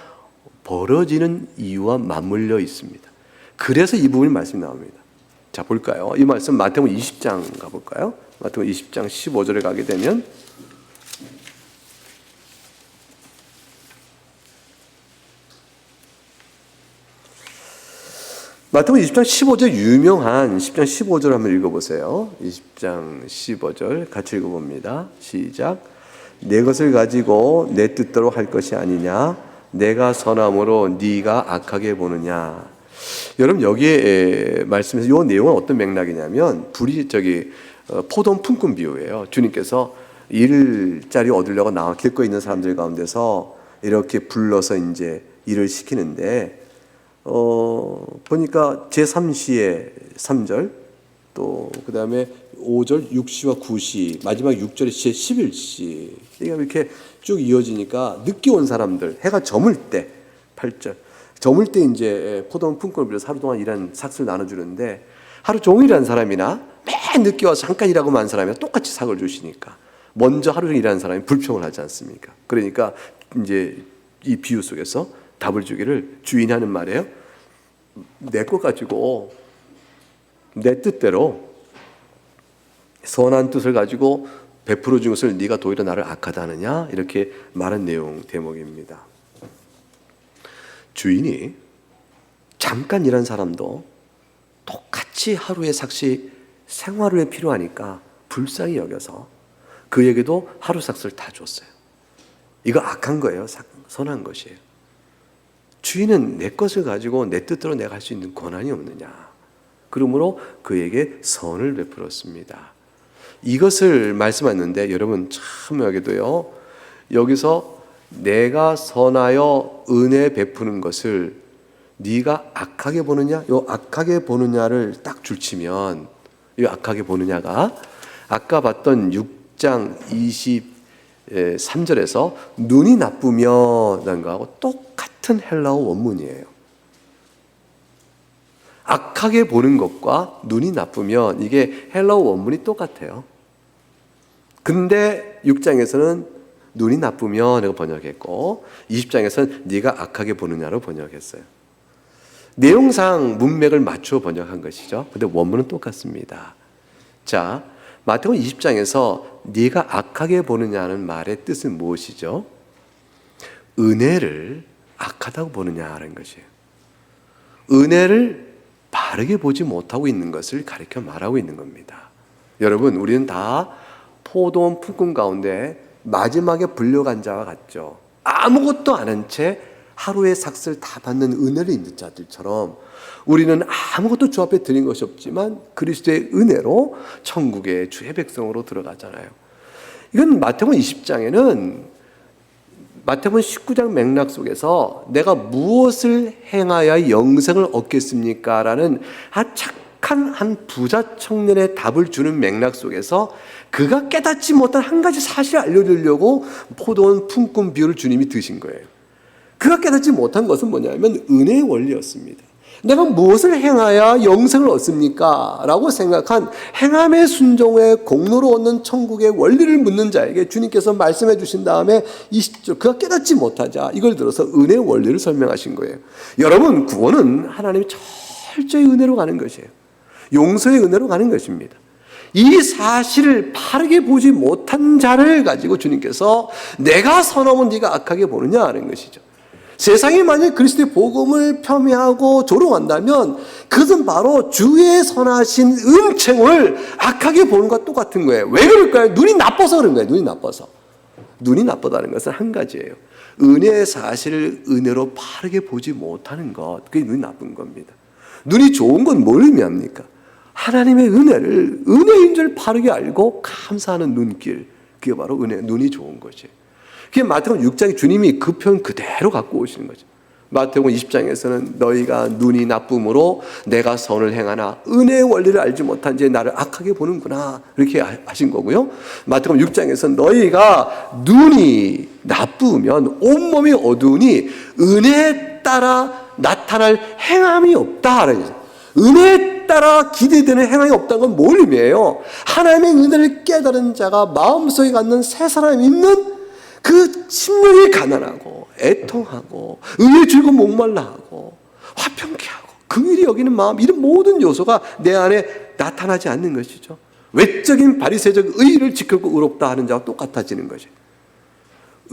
벌어지는 이유와 맞물려 있습니다. 그래서 이 부분이 말씀이 나옵니다. 자, 볼까요? 이 말씀 마태복음 20장 가볼까요? 마태복음 20장 15절에 가게 되면 마태복음 20장 15절 유명한 10장 15절 한번 읽어보세요. 20장 15절 같이 읽어봅니다. 시작. 내 것을 가지고 내 뜻대로 할 것이 아니냐? 내가 선함으로 네가 악하게 보느냐? 여러분 여기에 말씀에서 이 내용은 어떤 맥락이냐면 포도원 품꾼 비유예요. 주님께서 일자리 얻으려고 나와 길거리 있는 사람들 가운데서 이렇게 불러서 이제 일을 시키는데 보니까 제3시에 3절 또 그 다음에 5절 6시와 9시 마지막 6절에 제11시 이렇게 쭉 이어지니까 늦게 온 사람들 해가 저물 때 8절 저물 때 이제 포도원 품꾼을 빌려서 하루 동안 일한 삭을 나눠주는데 하루 종일 일한 사람이나 맨 늦게 와서 잠깐 일하고 만 사람이나 똑같이 삭을 주시니까 먼저 하루 종일 일하는 사람이 불평을 하지 않습니까? 그러니까 이제 이 비유 속에서 답을 주기를 주인이 하는 말이에요. 내 것 가지고 내 뜻대로 선한 뜻을 가지고 베풀어 준 것을 네가 도리어 나를 악하다 하느냐 이렇게 말한 내용 대목입니다. 주인이 잠깐 일한 사람도 똑같이 하루의 삭시 생활에 필요하니까 불쌍히 여겨서 그에게도 하루 삭스를 다 줬어요. 이거 악한 거예요? 선한 것이에요? 주인은 내 것을 가지고 내 뜻대로 내가 할 수 있는 권한이 없느냐? 그러므로 그에게 선을 베풀었습니다. 이것을 말씀하는데 여러분 참여하게도요. 여기서 내가 선하여 은혜 베푸는 것을 네가 악하게 보느냐? 요 악하게 보느냐를 딱 줄치면 이 악하게 보느냐가 아까 봤던 6장 23절에서 눈이 나쁘면 라는 거하고 똑같은 헬라어 원문이에요. 악하게 보는 것과 눈이 나쁘면 이게 헬라어 원문이 똑같아요. 근데 6장에서는 눈이 나쁘면 이라고 번역했고 20장에서는 네가 악하게 보느냐로 번역했어요. 내용상 문맥을 맞추어 번역한 것이죠. 근데 원문은 똑같습니다. 자, 마태복음 20장에서 네가 악하게 보느냐는 말의 뜻은 무엇이죠? 은혜를 악하다고 보느냐라는 것이에요. 은혜를 바르게 보지 못하고 있는 것을 가리켜 말하고 있는 겁니다. 여러분, 우리는 다 포도원 품꾼 가운데 마지막에 불려간 자와 같죠. 아무것도 안 한 채 하루의 삭슬 다 받는 은혜를 입는 자들처럼 우리는 아무것도 주 앞에 드린 것이 없지만 그리스도의 은혜로 천국의 주의 백성으로 들어가잖아요. 이건 마태복음 20장에는 마태복음 19장 맥락 속에서 내가 무엇을 행하여 영생을 얻겠습니까? 라는 착한 한 부자 청년의 답을 주는 맥락 속에서 그가 깨닫지 못한 한 가지 사실을 알려주려고 포도원 품꾼 비유를 주님이 드신 거예요. 그가 깨닫지 못한 것은 뭐냐면 은혜의 원리였습니다. 내가 무엇을 행하여 영생을 얻습니까? 라고 생각한 행함의 순종의 공로로 얻는 천국의 원리를 묻는 자에게 주님께서 말씀해 주신 다음에 20절 그가 깨닫지 못하자 이걸 들어서 은혜의 원리를 설명하신 거예요. 여러분, 구원은 하나님이 철저히 은혜로 가는 것이에요. 용서의 은혜로 가는 것입니다. 이 사실을 바르게 보지 못한 자를 가지고 주님께서 내가 선하면 네가 악하게 보느냐 하는 것이죠. 세상이 만약 그리스도의 복음을 폄훼하고 조롱한다면 그것은 바로 주의 선하신 은총을 악하게 보는 것과 똑같은 거예요. 왜 그럴까요? 눈이 나빠서 그런 거예요. 눈이 나빠서. 눈이 나쁘다는 것은 한 가지예요. 은혜의 사실을 은혜로 바르게 보지 못하는 것, 그게 눈이 나쁜 겁니다. 눈이 좋은 건 뭘 의미합니까? 하나님의 은혜를 은혜인 줄 바르게 알고 감사하는 눈길, 그게 바로 은혜, 눈이 좋은 것이에요. 그게 마태복음 6장에 주님이 그 표현 그대로 갖고 오시는 거죠. 마태복음 20장에서는 너희가 눈이 나쁨으로 내가 선을 행하나 은혜의 원리를 알지 못한 지 나를 악하게 보는구나 이렇게 하신 거고요. 마태복음 6장에서는 너희가 눈이 나쁘면 온몸이 어두우니 은혜에 따라 나타날 행함이 없다. 은혜에 따라 기대되는 행함이 없다는 건 뭘 의미해요? 하나님의 은혜를 깨달은 자가 마음속에 갖는 새 사람이 있는 그 심령이 가난하고 애통하고 의에 줄고 목말라 하고 화평케 하고 긍휼히 여기는 마음, 이런 모든 요소가 내 안에 나타나지 않는 것이죠. 외적인 바리새적 의를 지켰고 의롭다 하는 자와 똑같아지는 것이에요.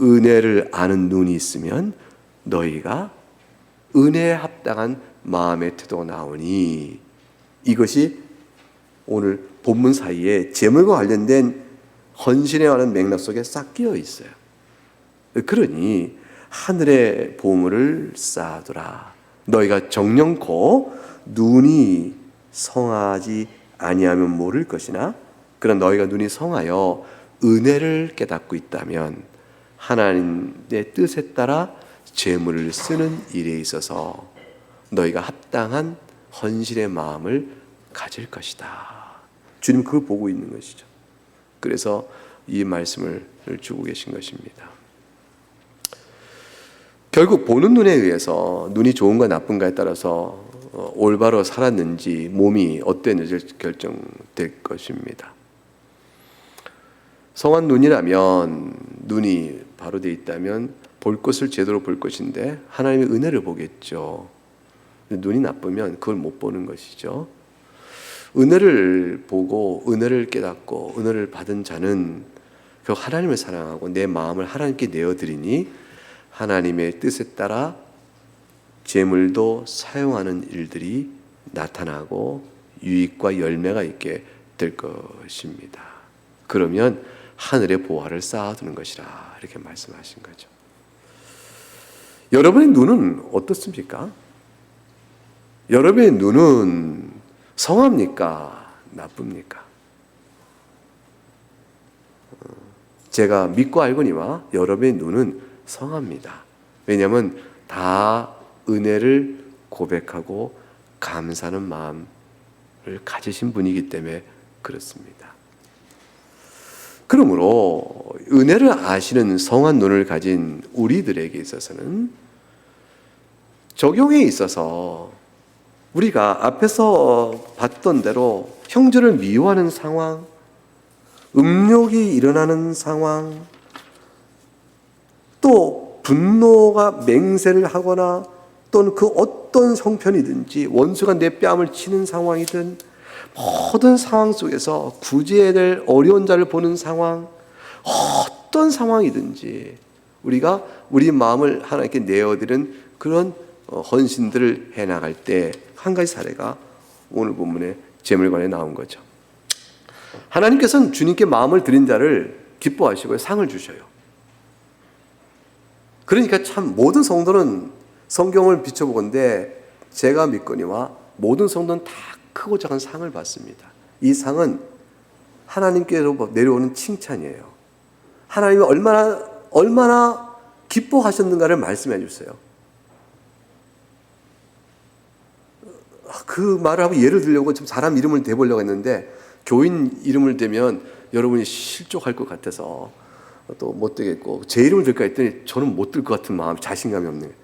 은혜를 아는 눈이 있으면 너희가 은혜에 합당한 마음의 태도가 나오니, 이것이 오늘 본문 사이에 재물과 관련된 헌신에 관한 맥락 속에 싹 끼어 있어요. 그러니 하늘의 보물을 쌓아두라. 너희가 정령코 눈이 성하지 아니하면 모를 것이나 그런 너희가 눈이 성하여 은혜를 깨닫고 있다면 하나님의 뜻에 따라 재물을 쓰는 일에 있어서 너희가 합당한 헌신의 마음을 가질 것이다. 주님 그걸 보고 있는 것이죠. 그래서 이 말씀을 주고 계신 것입니다. 결국 보는 눈에 의해서 눈이 좋은가 나쁜가에 따라서 올바로 살았는지 몸이 어땠는지 결정될 것입니다. 성한 눈이라면 눈이 바로 되어 있다면 볼 것을 제대로 볼 것인데 하나님의 은혜를 보겠죠. 눈이 나쁘면 그걸 못 보는 것이죠. 은혜를 보고 은혜를 깨닫고 은혜를 받은 자는 그 하나님을 사랑하고 내 마음을 하나님께 내어드리니 하나님의 뜻에 따라 재물도 사용하는 일들이 나타나고 유익과 열매가 있게 될 것입니다. 그러면 하늘의 보화를 쌓아두는 것이라 이렇게 말씀하신 거죠. 여러분의 눈은 어떻습니까? 여러분의 눈은 성합니까? 나쁩니까? 제가 믿고 알거니와 여러분의 눈은 성합니다. 왜냐하면 다 은혜를 고백하고 감사하는 마음을 가지신 분이기 때문에 그렇습니다. 그러므로 은혜를 아시는 성한 눈을 가진 우리들에게 있어서는 적용에 있어서 우리가 앞에서 봤던 대로 형제를 미워하는 상황, 음욕이 일어나는 상황, 또 분노가 맹세를 하거나 또는 그 어떤 형편이든지 원수가 내 뺨을 치는 상황이든 모든 상황 속에서 구제해야 될 어려운 자를 보는 상황, 어떤 상황이든지 우리가 우리 마음을 하나님께 내어드리는 그런 헌신들을 해나갈 때 한 가지 사례가 오늘 본문의 재물관에 나온 거죠. 하나님께서는 주님께 마음을 드린 자를 기뻐하시고 상을 주셔요. 그러니까 참 모든 성도는 성경을 비춰보건대 제가 믿거니와 모든 성도는 다 크고 작은 상을 받습니다. 이 상은 하나님께로 내려오는 칭찬이에요. 하나님이 얼마나 기뻐하셨는가를 말씀해 주세요. 그 말을 하고 예를 들려고 좀 사람 이름을 대보려고 했는데 교인 이름을 대면 여러분이 실족할 것 같아서 또 못 되겠고 제 이름을 들까 했더니 저는 못 들 것 같은 마음, 자신감이 없는 거예요.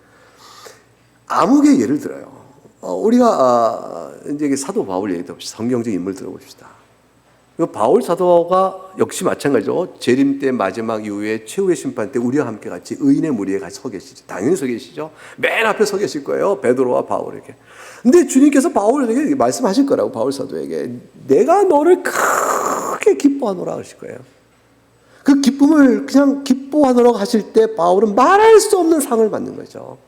아무개 예를 들어요. 우리가 이제 사도 바울 얘기도 없이 성경적 인물 들어봅시다. 바울 사도가 역시 마찬가지죠. 재림 때 마지막 이후에 최후의 심판 때 우리와 함께 같이 의인의 무리에 같이 서 계시죠. 당연히 서 계시죠. 맨 앞에 서 계실 거예요. 베드로와 바울에게. 근데 주님께서 바울에게 말씀하실 거라고, 바울 사도에게. 내가 너를 크게 기뻐하노라 하실 거예요. 그 기쁨을 그냥 기뻐하노라고 하실 때 바울은 말할 수 없는 상을 받는 거죠.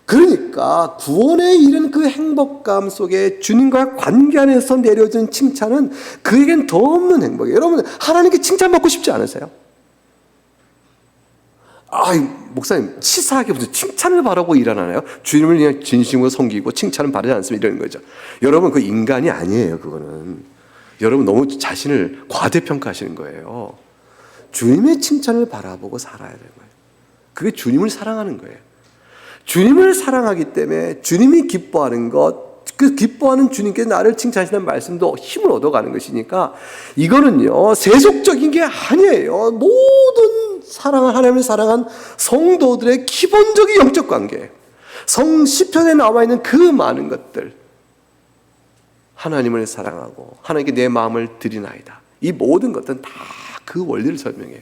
그러니까 구원에 이른 그 행복감 속에 주님과 관계 안에서 내려진 칭찬은 그에겐 더 없는 행복이에요. 여러분 하나님께 칭찬받고 싶지 않으세요? 목사님 치사하게 무슨 칭찬을 바라고 일하나요? 주님을 그냥 진심으로 섬기고 칭찬은 바라지 않습니다 이러는 거죠. 여러분 그 인간이 아니에요. 그거는 여러분 너무 자신을 과대평가하시는 거예요. 주님의 칭찬을 바라보고 살아야 되는 거예요. 그게 주님을 사랑하는 거예요. 주님을 사랑하기 때문에 주님이 기뻐하는 것, 그 기뻐하는 주님께 나를 칭찬하시는 말씀도 힘을 얻어가는 것이니까 이거는요 세속적인 게 아니에요. 모든 하나님을 사랑한 성도들의 기본적인 영적 관계, 시편에 나와 있는 그 많은 것들, 하나님을 사랑하고 하나님께 내 마음을 드리나이다. 이 모든 것들은 다 그 원리를 설명해요.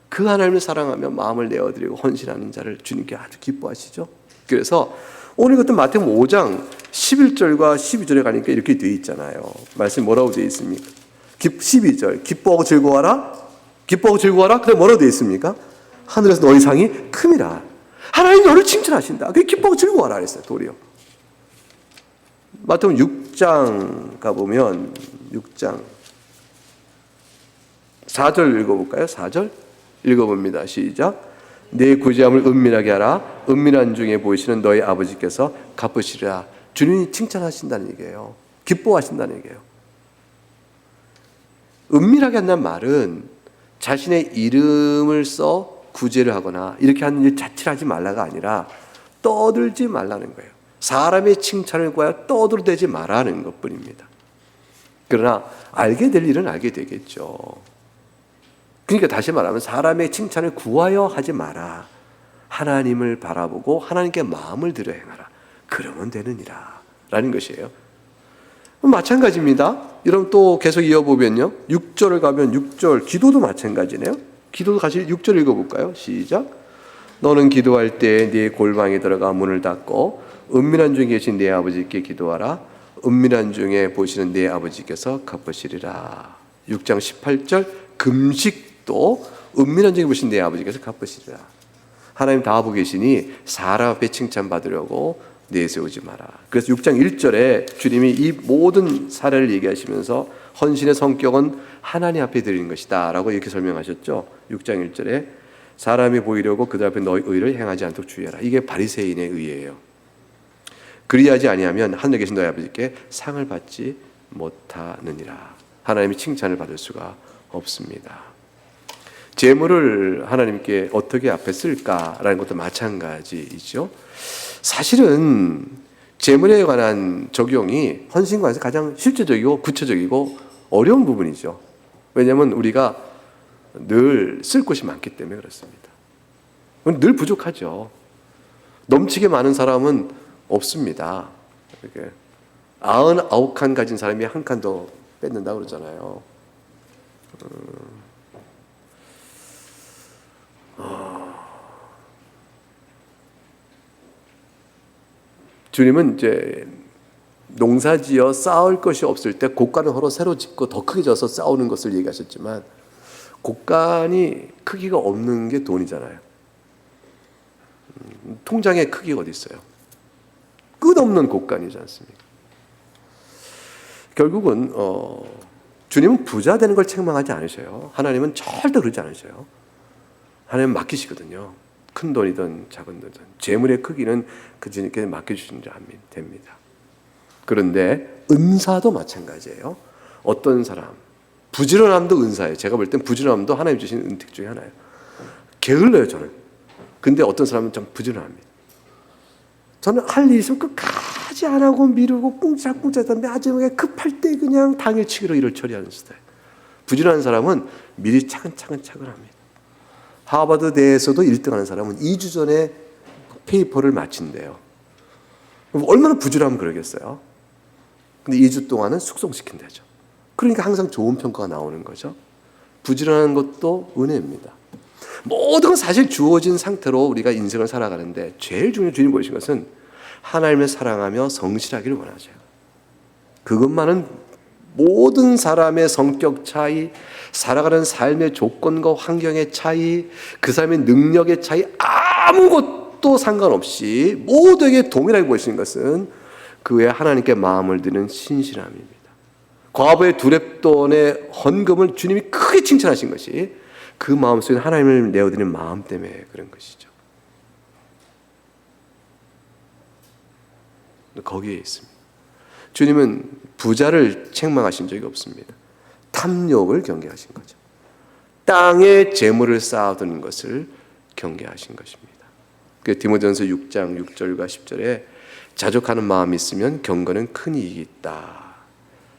그 하나님을 사랑하며 마음을 내어드리고 헌신하는 자를 주님께 아주 기뻐하시죠. 그래서 오늘 같은 마태복음 5장 11절과 12절에 가니까 이렇게 되어 있잖아요. 말씀이 뭐라고 되어 있습니까? 12절 기뻐하고 즐거워하라. 기뻐하고 즐거워하라. 그다음에 뭐라고 되어 있습니까? 하늘에서 너희 상이 큼이라. 하나님 너를 칭찬하신다. 그게 기뻐하고 즐거워하라 그랬어요. 도리어. 마태복음 6장 가보면 6장 4절 읽어볼까요? 4절 읽어봅니다. 시작. 내 구제함을 은밀하게 하라. 은밀한 중에 보이시는 너희 아버지께서 갚으시리라. 주님이 칭찬하신다는 얘기예요. 기뻐하신다는 얘기예요. 은밀하게 한다는 말은 자신의 이름을 써 구제를 하거나 이렇게 하는 일 자체를 하지 말라가 아니라 떠들지 말라는 거예요. 사람의 칭찬을 구하여 떠들어대지 말라는 것뿐입니다. 그러나 알게 될 일은 알게 되겠죠. 그러니까 다시 말하면 사람의 칭찬을 구하여 하지 마라. 하나님을 바라보고 하나님께 마음을 들여 행하라. 그러면 되느니라 라는 것이에요. 마찬가지입니다. 여러분 또 계속 이어보면요, 6절을 가면 6절 기도도 마찬가지네요. 기도도 같이 6절 읽어볼까요? 시작. 너는 기도할 때 네 골방에 들어가 문을 닫고 은밀한 중에 계신 네 아버지께 기도하라. 은밀한 중에 보시는 네 아버지께서 갚으시리라. 6장 18절 금식도 은밀한 중에 보신 네 아버지께서 갚으시리라. 하나님 다 보고 계시니 사람 앞에 칭찬받으려고 내세우지 마라. 그래서 6장 1절에 주님이 이 모든 사례를 얘기하시면서 헌신의 성격은 하나님 앞에 드리는 것이다 라고 이렇게 설명하셨죠. 6장 1절에 사람이 보이려고 그들 앞에 너희 의를 행하지 않도록 주의하라. 이게 바리새인의 의예요. 그리하지 아니하면 하늘에 계신 너희 아버지께 상을 받지 못하느니라. 하나님이 칭찬을 받을 수가 없습니다. 재물을 하나님께 어떻게 앞에 쓸까라는 것도 마찬가지이죠. 사실은 재물에 관한 적용이 헌신관에서 가장 실제적이고 구체적이고 어려운 부분이죠. 왜냐하면 우리가 늘 쓸 곳이 많기 때문에 그렇습니다. 늘 부족하죠. 넘치게 많은 사람은 없습니다. 이렇게 99칸 가진 사람이 한 칸 더 뺏는다 그러잖아요. 주님은 이제 농사지어 쌓을 것이 없을 때 곡간을 서로 새로 짓고 더 크게 져서 쌓는 것을 얘기하셨지만 곡간이 크기가 없는 게 돈이잖아요. 통장의 크기가 어디 있어요? 끝없는 곡간이지 않습니까? 결국은 주님은 부자 되는 걸 책망하지 않으셔요. 하나님은 절대 그러지 않으셔요. 하나님은 맡기시거든요. 큰 돈이든 작은 돈이든 재물의 크기는 그 주님께 맡겨주시는 줄 됩니다. 그런데 은사도 마찬가지예요. 어떤 사람 부지런함도 은사예요. 제가 볼 땐 부지런함도 하나님 주신 은택 중에 하나예요. 게을러요 저는. 근데 어떤 사람은 좀 부지런합니다. 저는 할 일 있으면 끝까지 안 하고 미루고 꿍짝꿍짝 하는데 마지막에 급할 때 그냥 당일치기로 일을 처리하는 스타일. 부지런한 사람은 미리 차근차근 합니다. 하버드대에서도 1등하는 사람은 2주 전에 페이퍼를 마친대요. 얼마나 부지런하면 그러겠어요. 근데 2주 동안은 숙성시킨대죠. 그러니까 항상 좋은 평가가 나오는 거죠. 부지런한 것도 은혜입니다. 모든 건 사실 주어진 상태로 우리가 인생을 살아가는데 제일 중요한 주님 보신 것은 하나님을 사랑하며 성실하기를 원하세요. 그것만은 모든 사람의 성격 차이, 살아가는 삶의 조건과 환경의 차이, 그 사람의 능력의 차이 아무것도 상관없이 모두에게 동일하게 보시는 것은 그의 하나님께 마음을 드는 신실함입니다. 과부의 두렙돈의 헌금을 주님이 크게 칭찬하신 것이 그 마음속에 하나님을 내어드리는 마음 때문에 그런 것이죠. 거기에 있습니다. 주님은 부자를 책망하신 적이 없습니다. 탐욕을 경계하신 거죠. 땅에 재물을 쌓아두는 것을 경계하신 것입니다. 그 디모데전서 6장 6절과 10절에 자족하는 마음이 있으면 경건은 큰 이익이 있다.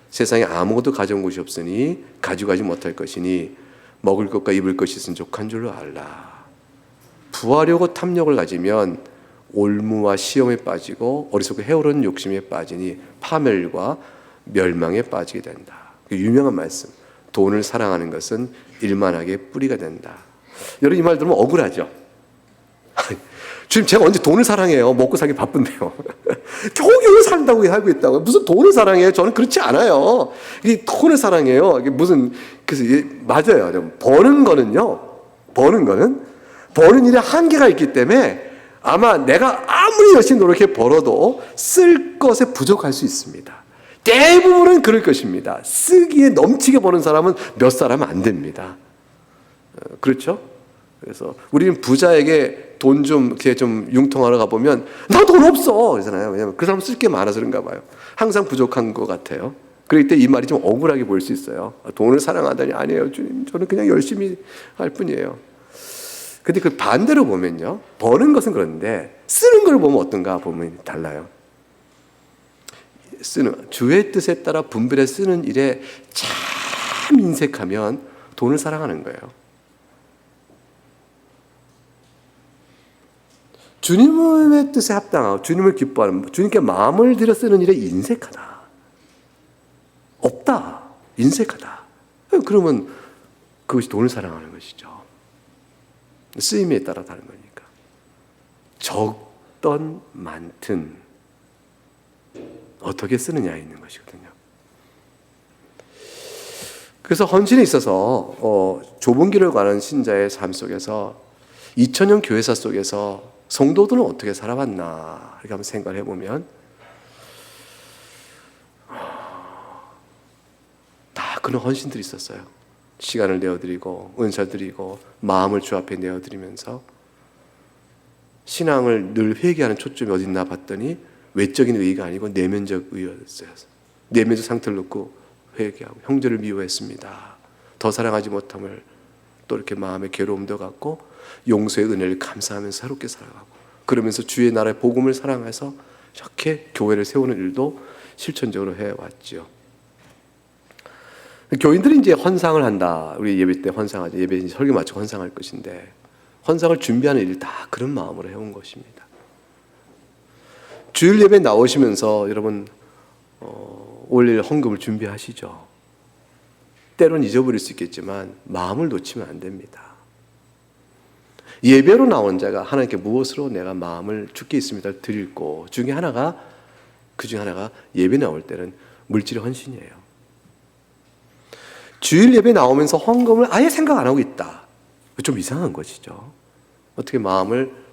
세상에 아무것도 가져온 것이 없으니 가져가지 못할 것이니 먹을 것과 입을 것이 있으면 족한 줄로 알라. 부하려고 탐욕을 가지면 올무와 시험에 빠지고 어리석고 해오르는 욕심에 빠지니 파멸과 멸망에 빠지게 된다. 그 유명한 말씀. 돈을 사랑하는 것은 일만하게 뿌리가 된다. 여러분 이 말 들으면 억울하죠. 주님 제가 언제 돈을 사랑해요? 먹고 살기 바쁜데요. 겨우겨우 산다고 하고 있다고. 무슨 돈을 사랑해요? 저는 그렇지 않아요. 이 돈을 사랑해요. 이게 무슨 그래서 맞아요. 버는 일에 한계가 있기 때문에 아마 내가 아무리 열심히 노력해 벌어도 쓸 것에 부족할 수 있습니다. 대부분은 그럴 것입니다. 쓰기에 넘치게 버는 사람은 몇 사람은 안 됩니다. 그렇죠? 그래서 우리는 부자에게 돈 좀 이렇게 좀 융통하러 가보면 나 돈 없어 그러잖아요. 왜냐하면 그 사람 쓸 게 많아서 그런가 봐요. 항상 부족한 것 같아요. 그럴 때 이 말이 좀 억울하게 보일 수 있어요. 돈을 사랑하다니 아니에요 주님, 저는 그냥 열심히 할 뿐이에요. 근데 그 반대로 보면요, 버는 것은 그런데 쓰는 걸 보면 어떤가 보면 달라요. 쓰는 주의 뜻에 따라 분별해 쓰는 일에 참 인색하면 돈을 사랑하는 거예요. 주님의 뜻에 합당하고 주님을 기뻐하는, 주님께 마음을 들여 쓰는 일에 인색하다, 없다, 인색하다, 그러면 그것이 돈을 사랑하는 것이죠. 쓰임에 따라 다른 거니까. 적던 많든 어떻게 쓰느냐에 있는 것이거든요. 그래서 헌신에 있어서 좁은 길을 가는 신자의 삶 속에서 2000년 교회사 속에서 성도들은 어떻게 살아왔나 이렇게 한번 생각을 해보면 다 그런 헌신들이 있었어요. 시간을 내어드리고 은사 드리고 마음을 주 앞에 내어드리면서 신앙을 늘 회개하는 초점이 어디 있나 봤더니 외적인 의의가 아니고 내면적 의의였어요. 내면적 상태를 놓고 회개하고 형제를 미워했습니다. 더 사랑하지 못함을 또 이렇게 마음의 괴로움도 갖고 용서의 은혜를 감사하면서 새롭게 살아가고, 그러면서 주의 나라의 복음을 사랑해서 이렇게 교회를 세우는 일도 실천적으로 해왔죠. 교인들이 이제 헌상을 한다. 우리 예배 때 헌상하죠. 예배 설교 마치고 헌상할 것인데 헌상을 준비하는 일 다 그런 마음으로 해온 것입니다. 주일 예배 나오시면서 여러분 올릴 헌금을 준비하시죠. 때론 잊어버릴 수 있겠지만 마음을 놓치면 안 됩니다. 예배로 나온 자가 하나님께 무엇으로 내가 마음을 주께 있습니다 드릴 거 중에 하나가, 그 중에 하나가 예배 나올 때는 물질의 헌신이에요. 주일 예배 나오면서 헌금을 아예 생각 안 하고 있다, 좀 이상한 것이죠. 어떻게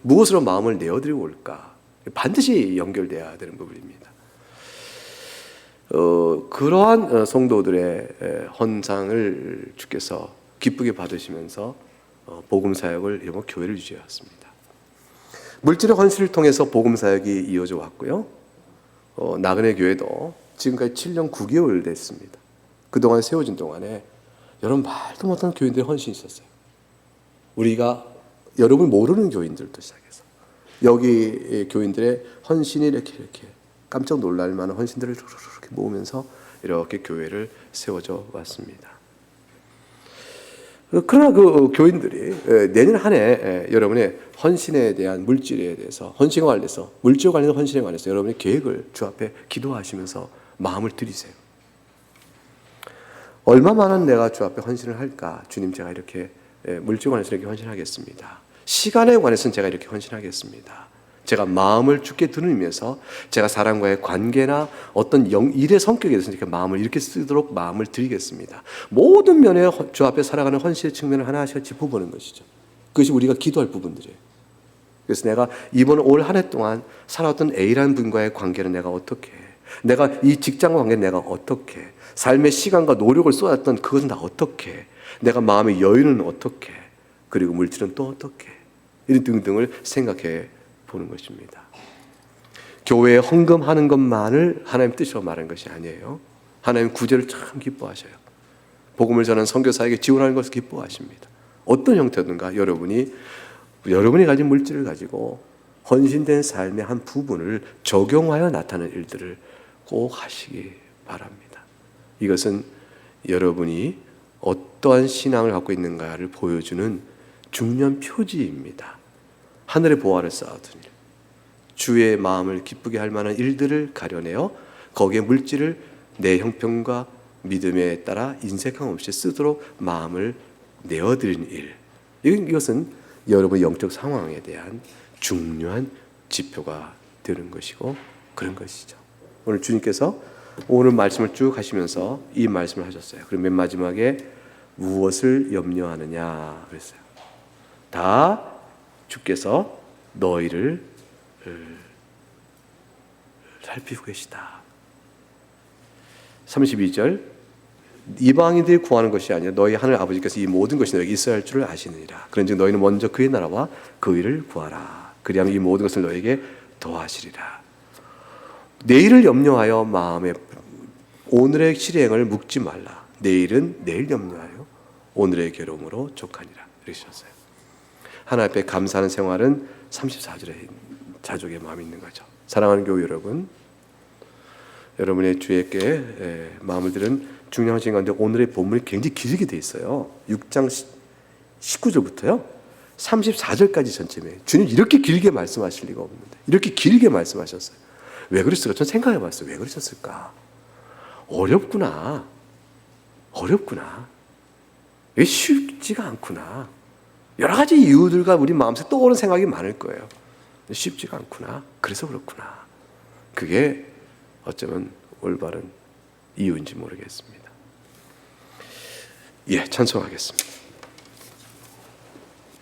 무엇으로 마음을 내어드리고 올까? 반드시 연결돼야 되는 부분입니다. 그러한 성도들의 헌상을 주께서 기쁘게 받으시면서 복음 사역을 이루고 교회를 유지해 왔습니다. 물질의 헌신을 통해서 복음 사역이 이어져 왔고요. 나그네 교회도 지금까지 7년 9개월 됐습니다. 그동안 세워진 동안에 여러분 말도 못하는 교인들의 헌신이 있었어요. 여러분 모르는 교인들도 시작해서 여기 교인들의 헌신이 이렇게 깜짝 놀랄 만한 헌신들을 이렇게 모으면서 이렇게 교회를 세워져 왔습니다. 그러나 그 교인들이 내년 한 해 여러분의 헌신에 대한 물질에 대해서, 헌신과 관련해서, 물질과 관련된 헌신에 관해서 여러분의 계획을 주 앞에 기도하시면서 마음을 들이세요. 얼마만은 내가 주 앞에 헌신을 할까? 주님, 제가 이렇게 물질에 관해서 이렇게 헌신하겠습니다. 시간에 관해서는 제가 이렇게 헌신하겠습니다. 제가 마음을 주께 드는 의미에서 제가 사람과의 관계나 어떤 일의 성격에 대해서 이렇게 마음을 이렇게 쓰도록 마음을 드리겠습니다. 모든 면에 주 앞에 살아가는 헌신의 측면을 하나씩 짚어보는 것이죠. 그것이 우리가 기도할 부분들이에요. 그래서 내가 이번 올 한 해 동안 살아왔던 A라는 분과의 관계는 내가 어떻게 해? 내가 이 직장과 관계는 내가 어떻게 해? 삶의 시간과 노력을 쏟았던 그것은 다 어떻게 해? 내가 마음의 여유는 어떻게 해? 그리고 물질은 또 어떻게 해? 이런 등등을 생각해 보는 것입니다. 교회에 헌금하는 것만을 하나님 뜻으로 말하는 것이 아니에요. 하나님 구제를 참 기뻐하셔요. 복음을 전하는 선교사에게 지원하는 것을 기뻐하십니다. 어떤 형태든가 여러분이 가진 물질을 가지고 헌신된 삶의 한 부분을 적용하여 나타나는 일들을 꼭 하시기 바랍니다. 이것은 여러분이 어떠한 신앙을 갖고 있는가를 보여주는 중요한 표지입니다. 하늘의 보화를 쌓아둔 일, 주의 마음을 기쁘게 할 만한 일들을 가려내어 거기에 물질을 내 형편과 믿음에 따라 인색함 없이 쓰도록 마음을 내어드리는 일, 이것은 여러분의 영적 상황에 대한 중요한 지표가 되는 것이고 그런 것이죠. 오늘 주님께서 오늘 말씀을 쭉 하시면서 이 말씀을 하셨어요. 그리고 맨 마지막에 무엇을 염려하느냐 그랬어요. 다 주께서 너희를 살피고 계시다. 32절 이방인들이 구하는 것이 아니라 너희 하늘 아버지께서 이 모든 것이 너에게 있어야 할 줄을 아시느니라. 그런즉 너희는 먼저 그의 나라와 그 의를 구하라. 그리하면 이 모든 것을 너에게 더하시리라. 내일을 염려하여 마음에 오늘의 실행을 묵지 말라. 내일은 내일 염려하여 오늘의 괴로움으로 족하니라. 이렇게 하셨어요. 하나님 앞에 감사하는 생활은 34절에 자족의 마음이 있는 거죠. 사랑하는 교회 여러분, 여러분의 주에게 마음을 들은 중요한 시간 가운데 오늘의 본문이 굉장히 길게 돼 있어요. 6장 19절부터요 34절까지 전체에 주님 이렇게 길게 말씀하실 리가 없는데 이렇게 길게 말씀하셨어요. 왜 그랬을까? 전 생각해 봤어요. 왜 그러셨을까? 어렵구나. 이게 쉽지가 않구나. 여러 가지 이유들과 우리 마음속에 떠오르는 생각이 많을 거예요. 쉽지가 않구나. 그래서 그렇구나. 그게 어쩌면 올바른 이유인지 모르겠습니다. 예, 찬송하겠습니다.